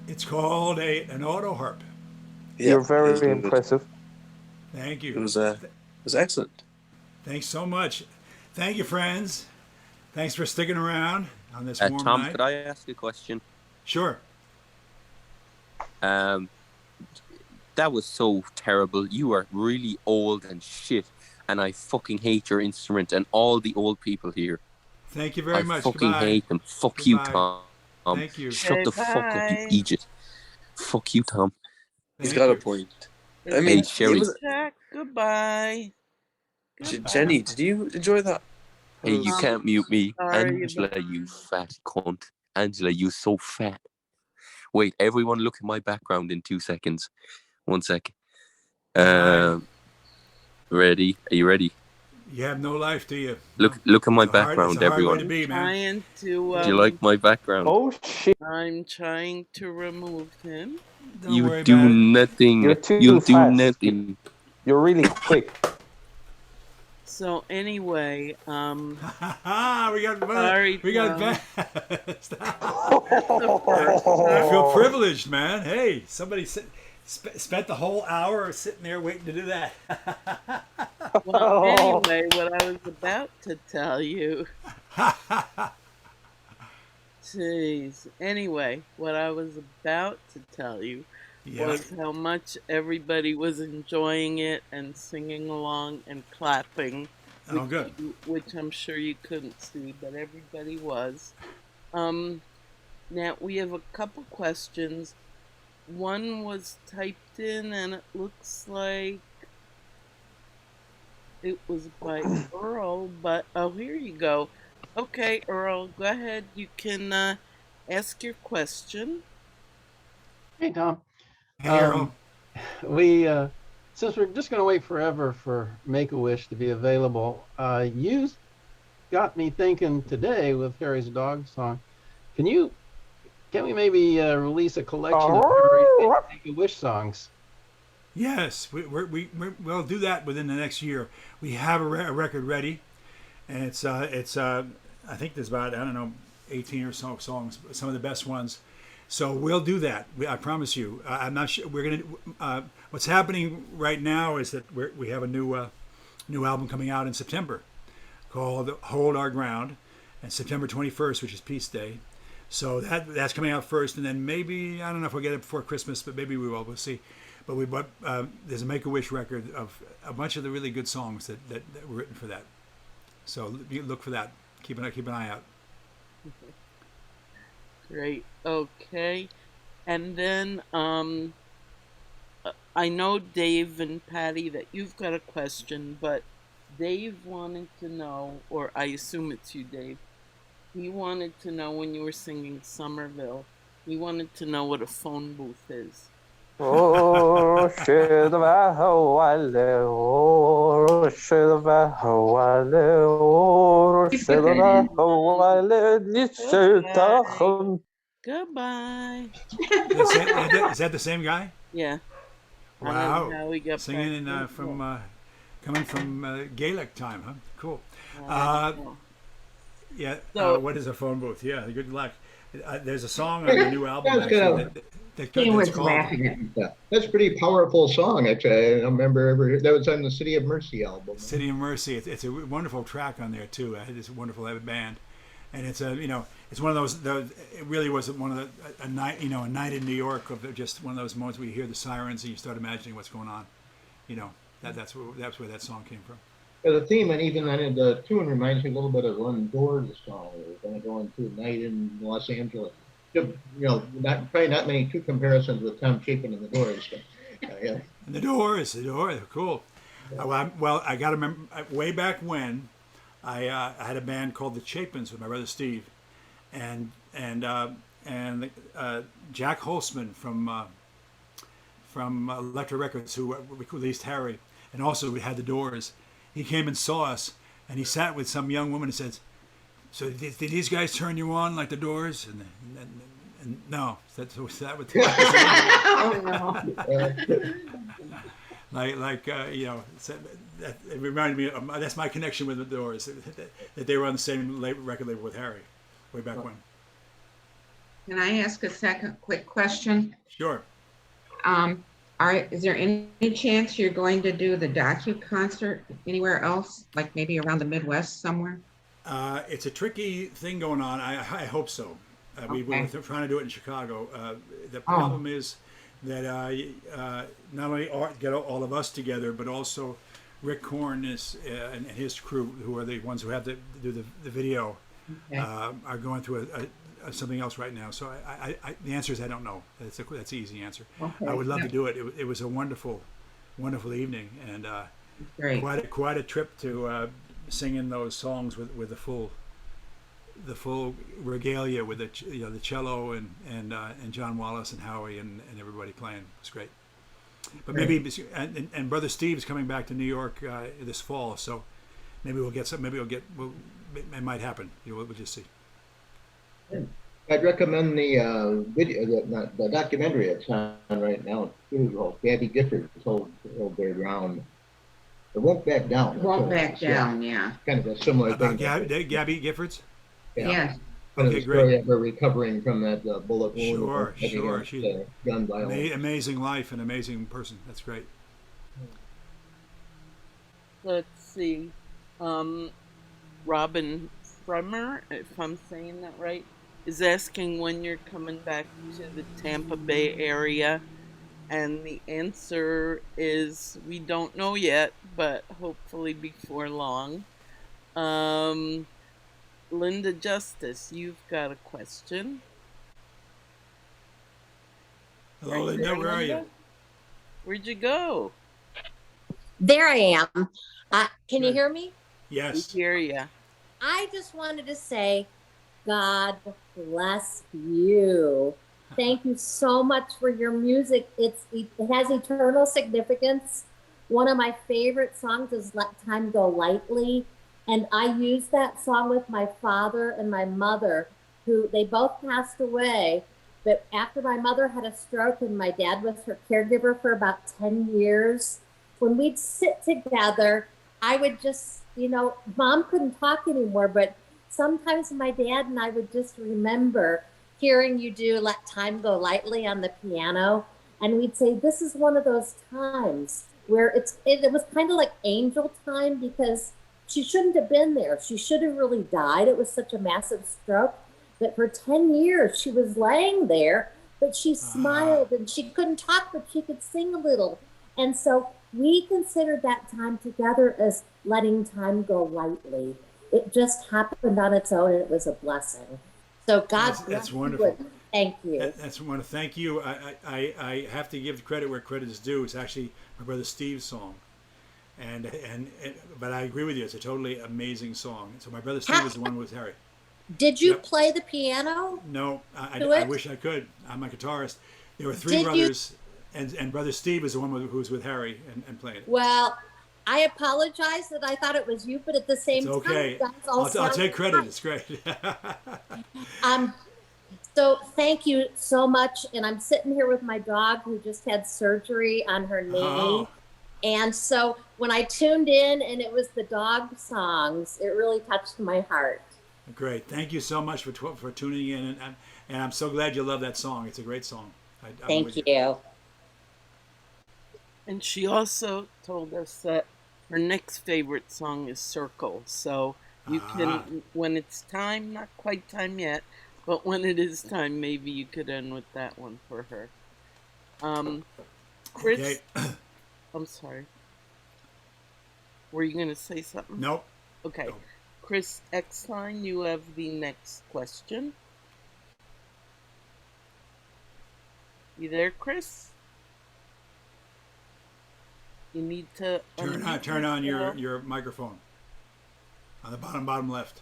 Speaker 1: it's called an auto harp.
Speaker 2: Yeah, you're very impressive.
Speaker 1: Thank you.
Speaker 3: It was excellent.
Speaker 1: Thanks so much. Thank you, friends. Thanks for sticking around on this warm
Speaker 4: Tom,
Speaker 1: night.
Speaker 4: could I ask a question?
Speaker 1: Sure.
Speaker 4: That was so terrible. You are really old and shit, and I fucking hate your instrument and all the old people here.
Speaker 1: Thank you very much.
Speaker 4: I fucking
Speaker 1: Goodbye.
Speaker 4: hate them. Fuck
Speaker 1: Goodbye.
Speaker 4: you, Tom.
Speaker 1: Thank you.
Speaker 4: Shut the fuck up, you
Speaker 5: bye.
Speaker 4: idiot. Fuck you, Tom.
Speaker 3: He's
Speaker 1: Thank
Speaker 3: got a
Speaker 1: you.
Speaker 3: point. I
Speaker 5: Goodbye,
Speaker 3: mean,
Speaker 4: Sherry.
Speaker 5: Jack. Goodbye. Goodbye.
Speaker 3: Jenny, did you enjoy that?
Speaker 4: Hey, you can't mute me.
Speaker 5: Sorry
Speaker 4: Angela,
Speaker 5: about
Speaker 4: you fat cunt. Angela, you so fat. Wait, everyone look at my background in 2 seconds. 1 second.
Speaker 1: Right.
Speaker 4: Ready? Are you ready?
Speaker 1: You have no life, do you?
Speaker 4: Look at my
Speaker 1: It's a
Speaker 4: background,
Speaker 1: hard way
Speaker 4: everyone.
Speaker 1: to
Speaker 5: I'm
Speaker 1: be, man.
Speaker 5: trying to
Speaker 4: Do you like my background?
Speaker 2: Oh shit!
Speaker 5: I'm trying to remove him.
Speaker 1: Don't
Speaker 4: You
Speaker 1: worry
Speaker 4: do
Speaker 1: about it.
Speaker 4: nothing.
Speaker 2: You're too
Speaker 4: You do
Speaker 2: fast.
Speaker 4: nothing.
Speaker 2: You're really quick.
Speaker 5: So anyway,
Speaker 1: we got
Speaker 5: sorry,
Speaker 1: we got
Speaker 5: Tom.
Speaker 1: bad. Stop.
Speaker 5: That's the first
Speaker 1: I feel
Speaker 5: time.
Speaker 1: privileged, man. Hey, somebody spent the whole hour sitting there waiting to do that.
Speaker 5: Well, anyway, what I was about to tell you. Jeez. Anyway, what I was about to tell you
Speaker 1: Yeah.
Speaker 5: was how much everybody was enjoying it and singing along and clapping,
Speaker 1: Oh, good.
Speaker 5: which I'm sure you couldn't see, but everybody was. Um, Now we have a couple questions. One was typed in, and it looks like it was by Earl, but oh, here you go. Okay, Earl, go ahead. You can ask your question.
Speaker 6: Hey, Tom.
Speaker 1: Hey, Earl.
Speaker 6: We since we're just going to wait forever for Make-A-Wish to be available, you got me thinking today with Harry's dog song. Can we maybe release a collection of Harry's Make-A-Wish songs?
Speaker 1: Yes, we'll do that within the next year. We have a record ready, and it's I think there's about, I don't know, 18 or so songs, some of the best ones. So we'll do that. I promise you. I'm not sure we're gonna. What's happening right now is that we have a new album coming out in September called "Hold Our Ground," and September 21st, which is Peace Day. So that's coming out first, and then maybe, I don't know if we'll get it before Christmas, but maybe we will. We'll see. But there's a Make-A-Wish record of a bunch of the really good songs that were written for that. So you look for that. Keep an eye out.
Speaker 5: Great. Okay. And then I know Dave and Patty that you've got a question, but Dave wanted to know, or I assume it's you, Dave. He wanted to know, when you were singing Summerville, he wanted to know what a phone booth is.
Speaker 2: Oh, shit about Wally. Oh, shit about Wally. Oh, shit about Wally.
Speaker 5: Goodbye.
Speaker 1: Is that the same guy?
Speaker 5: Yeah. I don't
Speaker 1: Wow.
Speaker 5: know how we got
Speaker 1: Singing
Speaker 5: back
Speaker 1: coming from Gaelic time, huh? Cool.
Speaker 5: I don't know.
Speaker 1: Yeah.
Speaker 5: So-
Speaker 1: What is a phone booth? Yeah. Good luck. There's a song on the new album
Speaker 7: That's good. He was
Speaker 1: called.
Speaker 7: laughing at me. That's a pretty powerful song. Actually, I remember that was on the City of Mercy album.
Speaker 1: City of Mercy. It's a wonderful track on there too. It's a wonderful band, and it's it's one of those. It really was one of a night a night in New York of just one of those moments where you hear the sirens and you start imagining what's going on. That's where that song came from.
Speaker 7: The theme and even the tune reminds me a little bit of Run Doors song. We're going to go into a night in Los Angeles. Probably not many two comparisons with Tom Chapin and the Doors. But, yeah.
Speaker 1: And the Doors, they're cool. Well, I got to remember way back when I had a band called the Chapins with my brother Steve, and Jack Holzman from Elektra Records, who released Harry, and also we had the Doors. He came and saw us, and he sat with some young woman and said, "So did these guys turn you on like the Doors?" And no, that would.
Speaker 7: Oh no.
Speaker 1: It reminded me of, that's my connection with the Doors, that they were on the same record label with Harry, way back when.
Speaker 8: Can I ask a second quick question?
Speaker 1: Sure.
Speaker 8: Is there any chance you're going to do the docu concert anywhere else, like maybe around the Midwest somewhere?
Speaker 1: It's a tricky thing going on. I hope so. We were trying to do it in Chicago. The problem is that not only get all of us together, but also Rick Korn and his crew, who are the ones who have to do the video,
Speaker 8: Okay.
Speaker 1: are going through something else right now. So the answer is I don't know. That's the easy answer.
Speaker 8: Okay.
Speaker 1: I would love
Speaker 8: Yeah,
Speaker 1: to do it. It was a wonderful, wonderful evening, and
Speaker 8: great.
Speaker 1: quite a trip to singing those songs with the full regalia with the cello and John Wallace and Howie and everybody playing. It was great. But maybe and Brother Steve's coming back to New York this fall, so maybe we'll get some. Maybe it might happen. We'll just see.
Speaker 7: I'd recommend the video, the documentary that's on right now. It was Gabby Gifford told their round. It won't back down.
Speaker 8: Won't back down, yeah.
Speaker 7: Kind of a similar
Speaker 1: About
Speaker 7: thing.
Speaker 1: Gabby Giffords.
Speaker 7: Yeah.
Speaker 8: Yes.
Speaker 7: Kind of
Speaker 1: Okay,
Speaker 7: the story
Speaker 1: great.
Speaker 7: of her recovering from that bullet wound.
Speaker 1: Sure.
Speaker 7: Against,
Speaker 1: She's
Speaker 7: gun violence.
Speaker 1: amazing life and amazing person. That's great.
Speaker 5: Let's see. Robin Fremer, if I'm saying that right, is asking when you're coming back to the Tampa Bay area. And the answer is we don't know yet, but hopefully before long. Linda Justice, you've got a question.
Speaker 1: Hello, Linda. Where are you?
Speaker 5: Where'd you go?
Speaker 9: There I am. Can you
Speaker 1: Good.
Speaker 9: hear me?
Speaker 1: Yes.
Speaker 5: We hear ya.
Speaker 9: I just wanted to say, God bless you. Thank you so much for your music. It has eternal significance. One of my favorite songs is Let Time Go Lightly. And I used that song with my father and my mother, who they both passed away. But after my mother had a stroke and my dad was her caregiver for about 10 years, when we'd sit together, I would just, Mom couldn't talk anymore, but sometimes my dad and I would just remember hearing you do Let Time Go Lightly on the piano. And we'd say, this is one of those times where it was kind of like angel time, because she shouldn't have been there. She should have really died. It was such a massive stroke. But for 10 years, she was laying there, but she smiled and she couldn't talk, but she could sing a little. And so we considered that time together as letting time go lightly. It just happened on its own, and it was a blessing. So God bless
Speaker 1: That's
Speaker 9: you.
Speaker 1: wonderful.
Speaker 9: Thank you.
Speaker 1: That's want to thank you. I have to give credit where credit is due. It's actually my brother Steve's song, but I agree with you. It's a totally amazing song. So my brother Steve is the one with Harry.
Speaker 9: Did you
Speaker 1: Yep.
Speaker 9: play the piano?
Speaker 1: No,
Speaker 9: Do
Speaker 1: I
Speaker 9: it?
Speaker 1: wish I could. I'm a guitarist. There were three
Speaker 9: Did you-
Speaker 1: brothers, and brother Steve is the one who was with Harry and playing it.
Speaker 9: Well, I apologize that I thought it was you, but at the same
Speaker 1: It's okay.
Speaker 9: time, you guys all
Speaker 1: I'll
Speaker 9: sound
Speaker 1: take credit.
Speaker 9: alike.
Speaker 1: It's great.
Speaker 9: So thank you so much. And I'm sitting here with my dog who just had surgery on her knee.
Speaker 1: Oh.
Speaker 9: And so when I tuned in and it was the dog songs, it really touched my heart.
Speaker 1: Great. Thank you so much for tuning in, and I'm so glad you love that song. It's a great song. I'm
Speaker 9: Thank
Speaker 1: with
Speaker 9: you.
Speaker 5: And she also told us that her next favorite song is Circle. So you can, when it's time, not quite time yet, but when it is time, maybe you could end with that one for her. Chris,
Speaker 1: Okay.
Speaker 5: I'm sorry. Were you going to say something?
Speaker 1: Nope.
Speaker 5: Okay.
Speaker 1: Nope.
Speaker 5: Chris Exline, you have the next question. You there, Chris? You need to
Speaker 1: Turn on your microphone on the bottom left.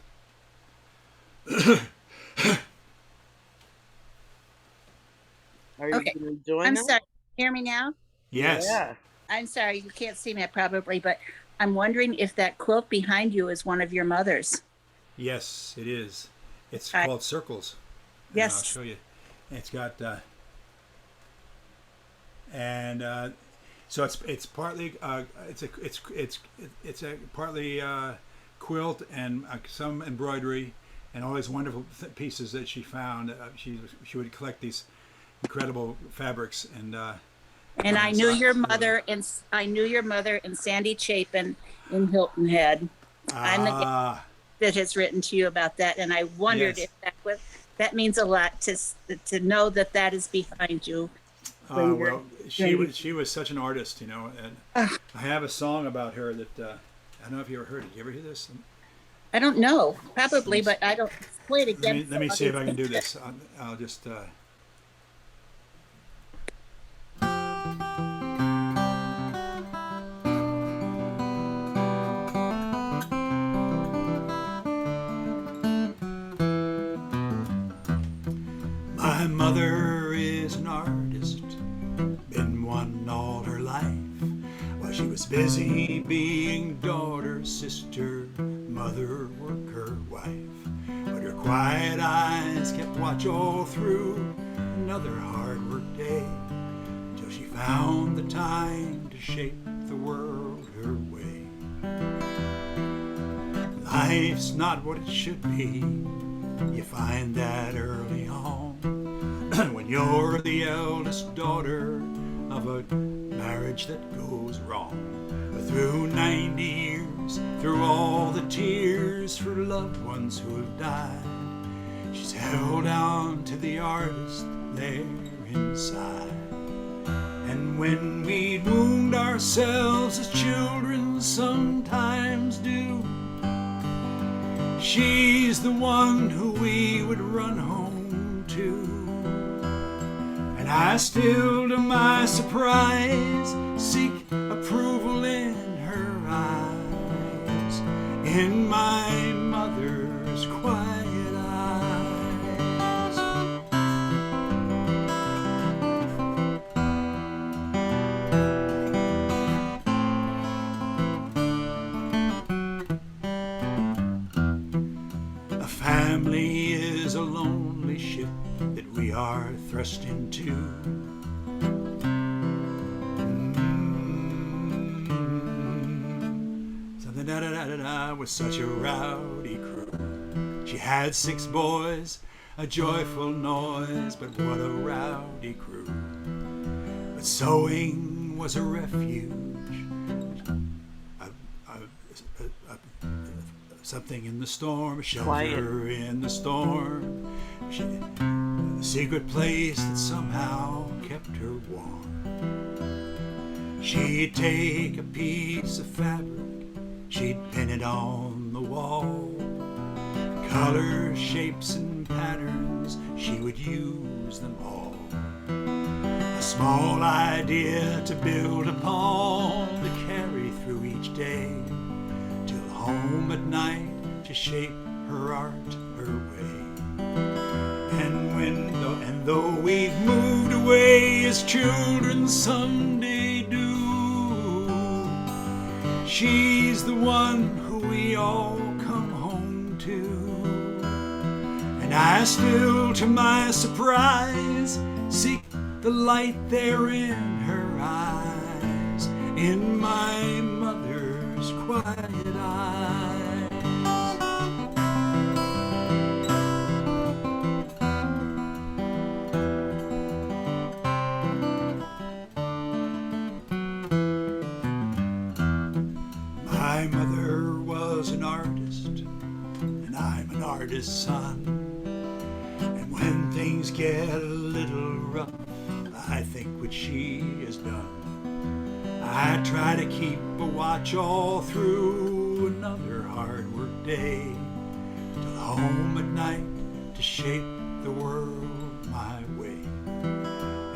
Speaker 5: Are you
Speaker 10: Okay.
Speaker 5: going to join
Speaker 10: I'm
Speaker 5: us?
Speaker 10: sorry. Hear me now?
Speaker 1: Yes.
Speaker 5: Yeah.
Speaker 10: I'm sorry. You can't see me probably, but I'm wondering if that quilt behind you is one of your mother's.
Speaker 1: Yes, it is. It's
Speaker 10: I-
Speaker 1: called Circles. And
Speaker 10: Yes.
Speaker 1: I'll show you. It's got so it's partly it's a partly quilt and some embroidery and all these wonderful pieces that she found. She would collect these incredible fabrics and.
Speaker 10: And I knew your mother, and I knew your mother and Sandy Chapin in Hilton Head. I'm the guest that has written to you about that, and I wondered
Speaker 1: Yes.
Speaker 10: if that means a lot to know that is behind you. when you're-
Speaker 1: Well, she was such an artist, and I have a song about her that I don't know if you ever heard it. Did you ever hear this?
Speaker 10: I don't know, probably, but I don't play it again.
Speaker 1: Let me see if I can do this. I'll just. My mother is an artist, been one all her life. While she was busy being daughter, sister, mother, worker, wife. But her quiet eyes kept watch all through another hard work day, till she found the time to shape the world her way. Life's not what it should be, you find that early on, when you're the eldest daughter of a marriage that goes wrong. But through 90 years, through all the tears for loved ones who have died, she's held on to the artist there inside. And when we wound ourselves as children sometimes do, she's the one who we would run home to. And I still, to my surprise, seek approval in her eyes, in my mother's quiet eyes. A family is a lonely ship that we are thrust into. Something da-da-da-da-da with such a rowdy crew. She had 6 boys, a joyful noise, but what a rowdy crew. But sewing was a refuge, something in the storm, shelter in the storm. A secret place that somehow kept her warm. She'd take a piece of fabric, she'd pin it on the wall. Colors, shapes, and patterns, she would use them all. A small idea to build upon, to carry through each day, till home at night to shape her art her way. And though we've moved away as children someday do, she's the one who we all come home to. And I still, to my surprise, seek the light there in her eyes, in my mother's quiet eyes. My mother was an artist, and I'm an artist's son. And when things get a little rough, I think what she has done. I try to keep a watch all through another hard work day, till home at night to shape the world my way.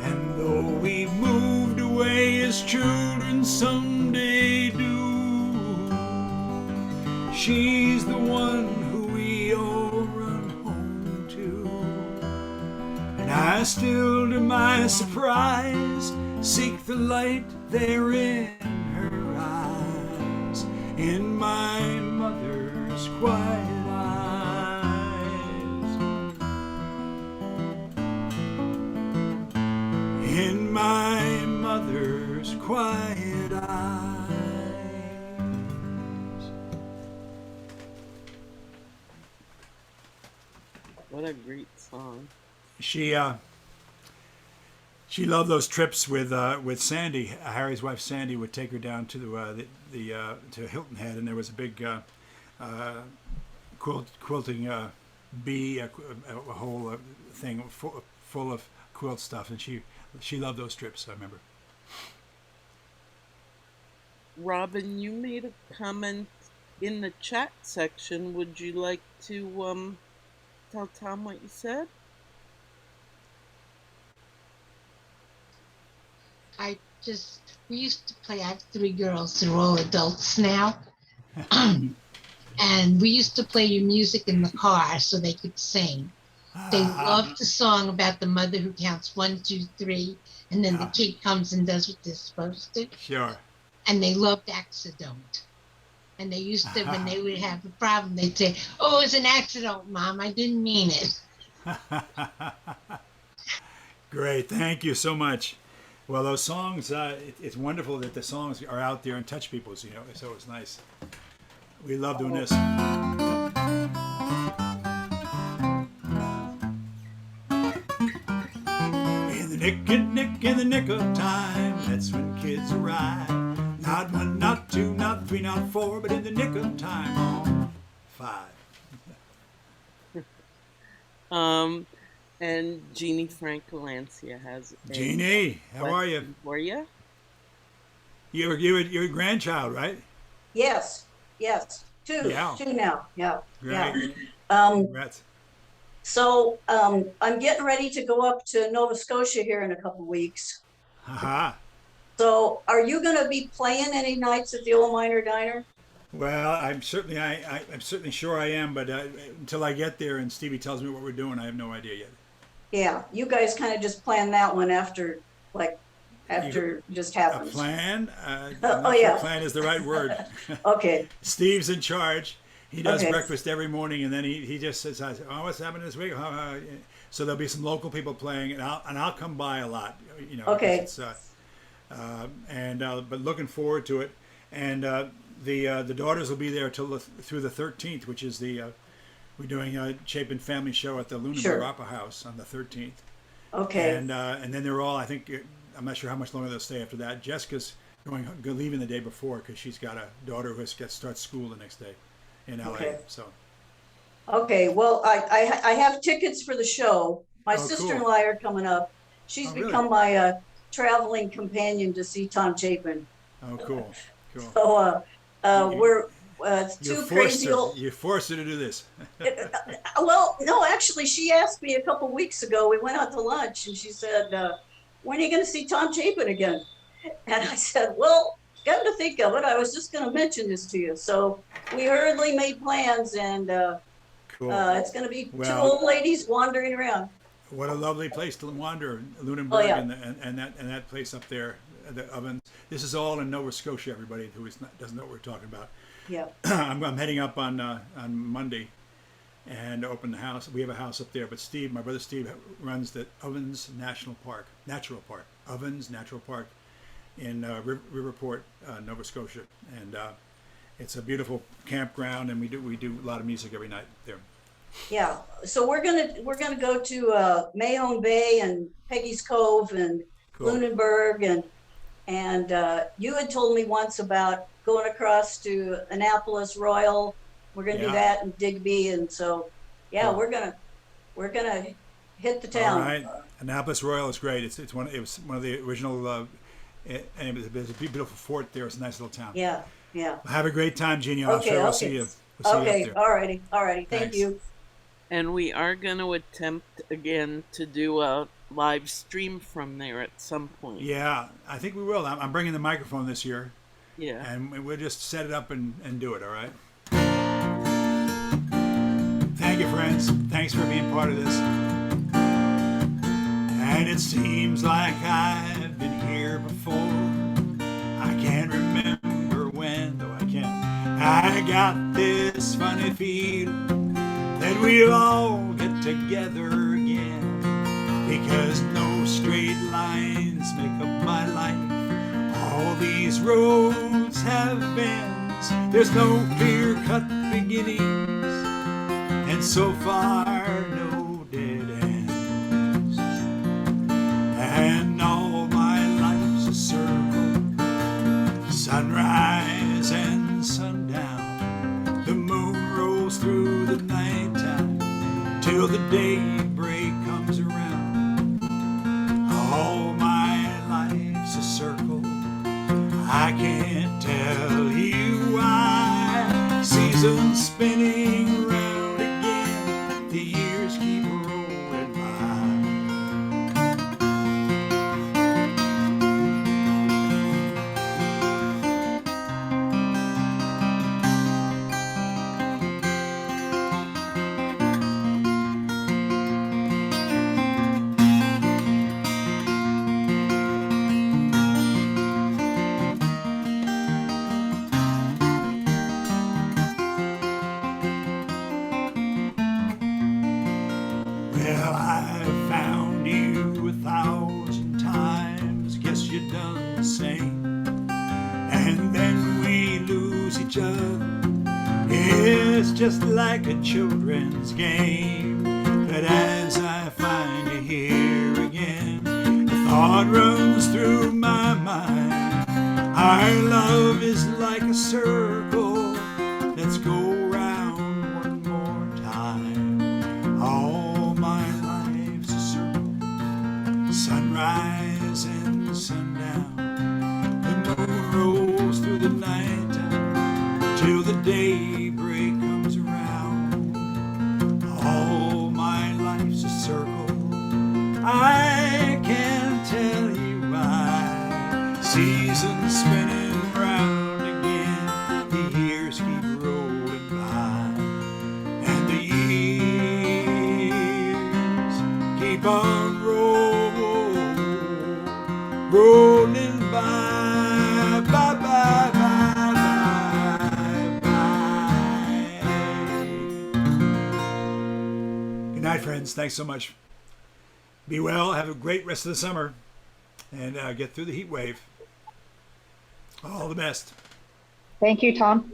Speaker 1: And though we've moved away as children someday do, she's the one who we all run home to. And I still, to my surprise, seek the light there in her eyes, in my mother's quiet eyes, in my mother's quiet eyes.
Speaker 5: What a great song.
Speaker 1: She loved those trips with Sandy. Harry's wife Sandy would take her down to to Hilton Head, and there was a big quilting bee, a whole thing full of quilt stuff, and she loved those trips. I remember.
Speaker 5: Robin, you made a comment in the chat section, would you like to tell Tom what you said?
Speaker 11: We used to play, I have three girls, they're all adults now. And we used to play your music in the car so they could sing. They loved the song about the mother who counts 1, 2, 3, and then the kid comes and does what they're supposed to.
Speaker 1: Sure.
Speaker 11: And they loved accident. And they used to, when they would have a problem, they'd say, "Oh, it was an accident, Mom. I didn't mean it."
Speaker 1: Great. Thank you so much. Well, those songs, it's wonderful that the songs are out there and touch people, so it's nice. We love doing this. In the nick of time, that's when kids arrive. Not 1, not 2, not 3, not 4, but in the nick of time, all 5.
Speaker 5: And Jeannie Francolancia has
Speaker 1: Jeannie, how are you?
Speaker 5: For you?
Speaker 1: You're a grandchild, right?
Speaker 12: Yes. Two now. Yeah.
Speaker 1: Great.
Speaker 12: Yeah.
Speaker 1: Congrats.
Speaker 12: So I'm getting ready to go up to Nova Scotia here in a couple weeks. So are you going to be playing any nights at the Old Miner Diner?
Speaker 1: Well, I'm certainly sure I am, but until I get there and Stevie tells me what we're doing, I have no idea yet.
Speaker 12: Yeah, you guys kind of just plan that one after just happens.
Speaker 1: A plan?
Speaker 12: Yeah.
Speaker 1: Plan is the right word.
Speaker 12: Okay.
Speaker 1: Steve's in charge. He does breakfast every morning, and then he just says, "Oh, what's happening this week?" So there'll be some local people playing, and I'll come by a lot.
Speaker 12: Okay.
Speaker 1: But looking forward to it, and the daughters will be there through the 13th, which is we're doing a Chapin family show at the Lunenburg Opera House on the 13th.
Speaker 12: Okay.
Speaker 1: And then they're all, I think, I'm not sure how much longer they'll stay after that. Jessica's leaving the day before because she's got a daughter who starts school the next day in LA.
Speaker 12: Okay.
Speaker 1: So.
Speaker 12: Okay. Well, I have tickets for the show. My sister-in-law are coming up. She's become my traveling companion to see Tom Chapin.
Speaker 1: Oh, cool.
Speaker 12: So we're too crazy old.
Speaker 1: You forced her to do this.
Speaker 12: Well, no, actually, she asked me a couple weeks ago. We went out to lunch, and she said, "When are you going to see Tom Chapin again?" And I said, "Well, come to think of it, I was just going to mention this to you." So we hurriedly made plans, and it's going to be two old ladies wandering around.
Speaker 1: What a lovely place to wander, Lunenburg, and that place up there, the ovens. This is all in Nova Scotia. Everybody who doesn't know what we're talking about.
Speaker 12: Yeah.
Speaker 1: I'm heading up on Monday, and open the house. We have a house up there, but my brother Steve, runs the Ovens Natural Park in Riverport, Nova Scotia, and it's a beautiful campground, and we do a lot of music every night there.
Speaker 12: Yeah, so we're gonna go to Mahone Bay and Peggy's Cove and Lunenburg, and you had told me once about going across to Annapolis Royal. We're gonna do that in Digby, and so we're gonna hit the town.
Speaker 1: All right, Annapolis Royal is great. It was one of the original, and there's a beautiful fort there. It's a nice little town.
Speaker 12: Yeah.
Speaker 1: Have a great time, Jeannie. I'm sure we'll see you. We'll see you up there.
Speaker 12: All righty. Thank you.
Speaker 5: And we are going to attempt again to do a live stream from there at some point.
Speaker 1: Yeah, I think we will. I'm bringing the microphone this year.
Speaker 5: Yeah.
Speaker 1: And we'll just set it up and do it, all right? Thank you, friends. Thanks for being part of this. And it seems like I've been here before. I can't remember when, though I can. I got this funny feeling that we'll all get together again, because no straight lines make up my life. All these roads have bends. There's no clear-cut beginnings, and so far no dead ends. And all my life's a circle, sunrise and sundown. The moon rolls through the nighttime till the daybreak comes around. All my life's a circle, I can't tell you why. See seasons spinning round again, the years keep rolling by. Well, I've found you 1,000 times, guess you've done the same. And then we lose each other, it's just like a children's game. But as I find you here again, the thought runs through my mind. Our love is like a circle, let's go round one more time. All my life's a circle, sunrise and sundown. The moon rolls through the night till the daybreak comes around. All my life's a circle, I can't tell you why. Seasons spinning round again, the years keep rolling by, and the years keep on rolling by, bye, bye, bye, bye, bye. Good night, friends. Thanks so much. Be well. Have a great rest of the summer, and get through the heat wave. All the best.
Speaker 13: Thank you, Tom.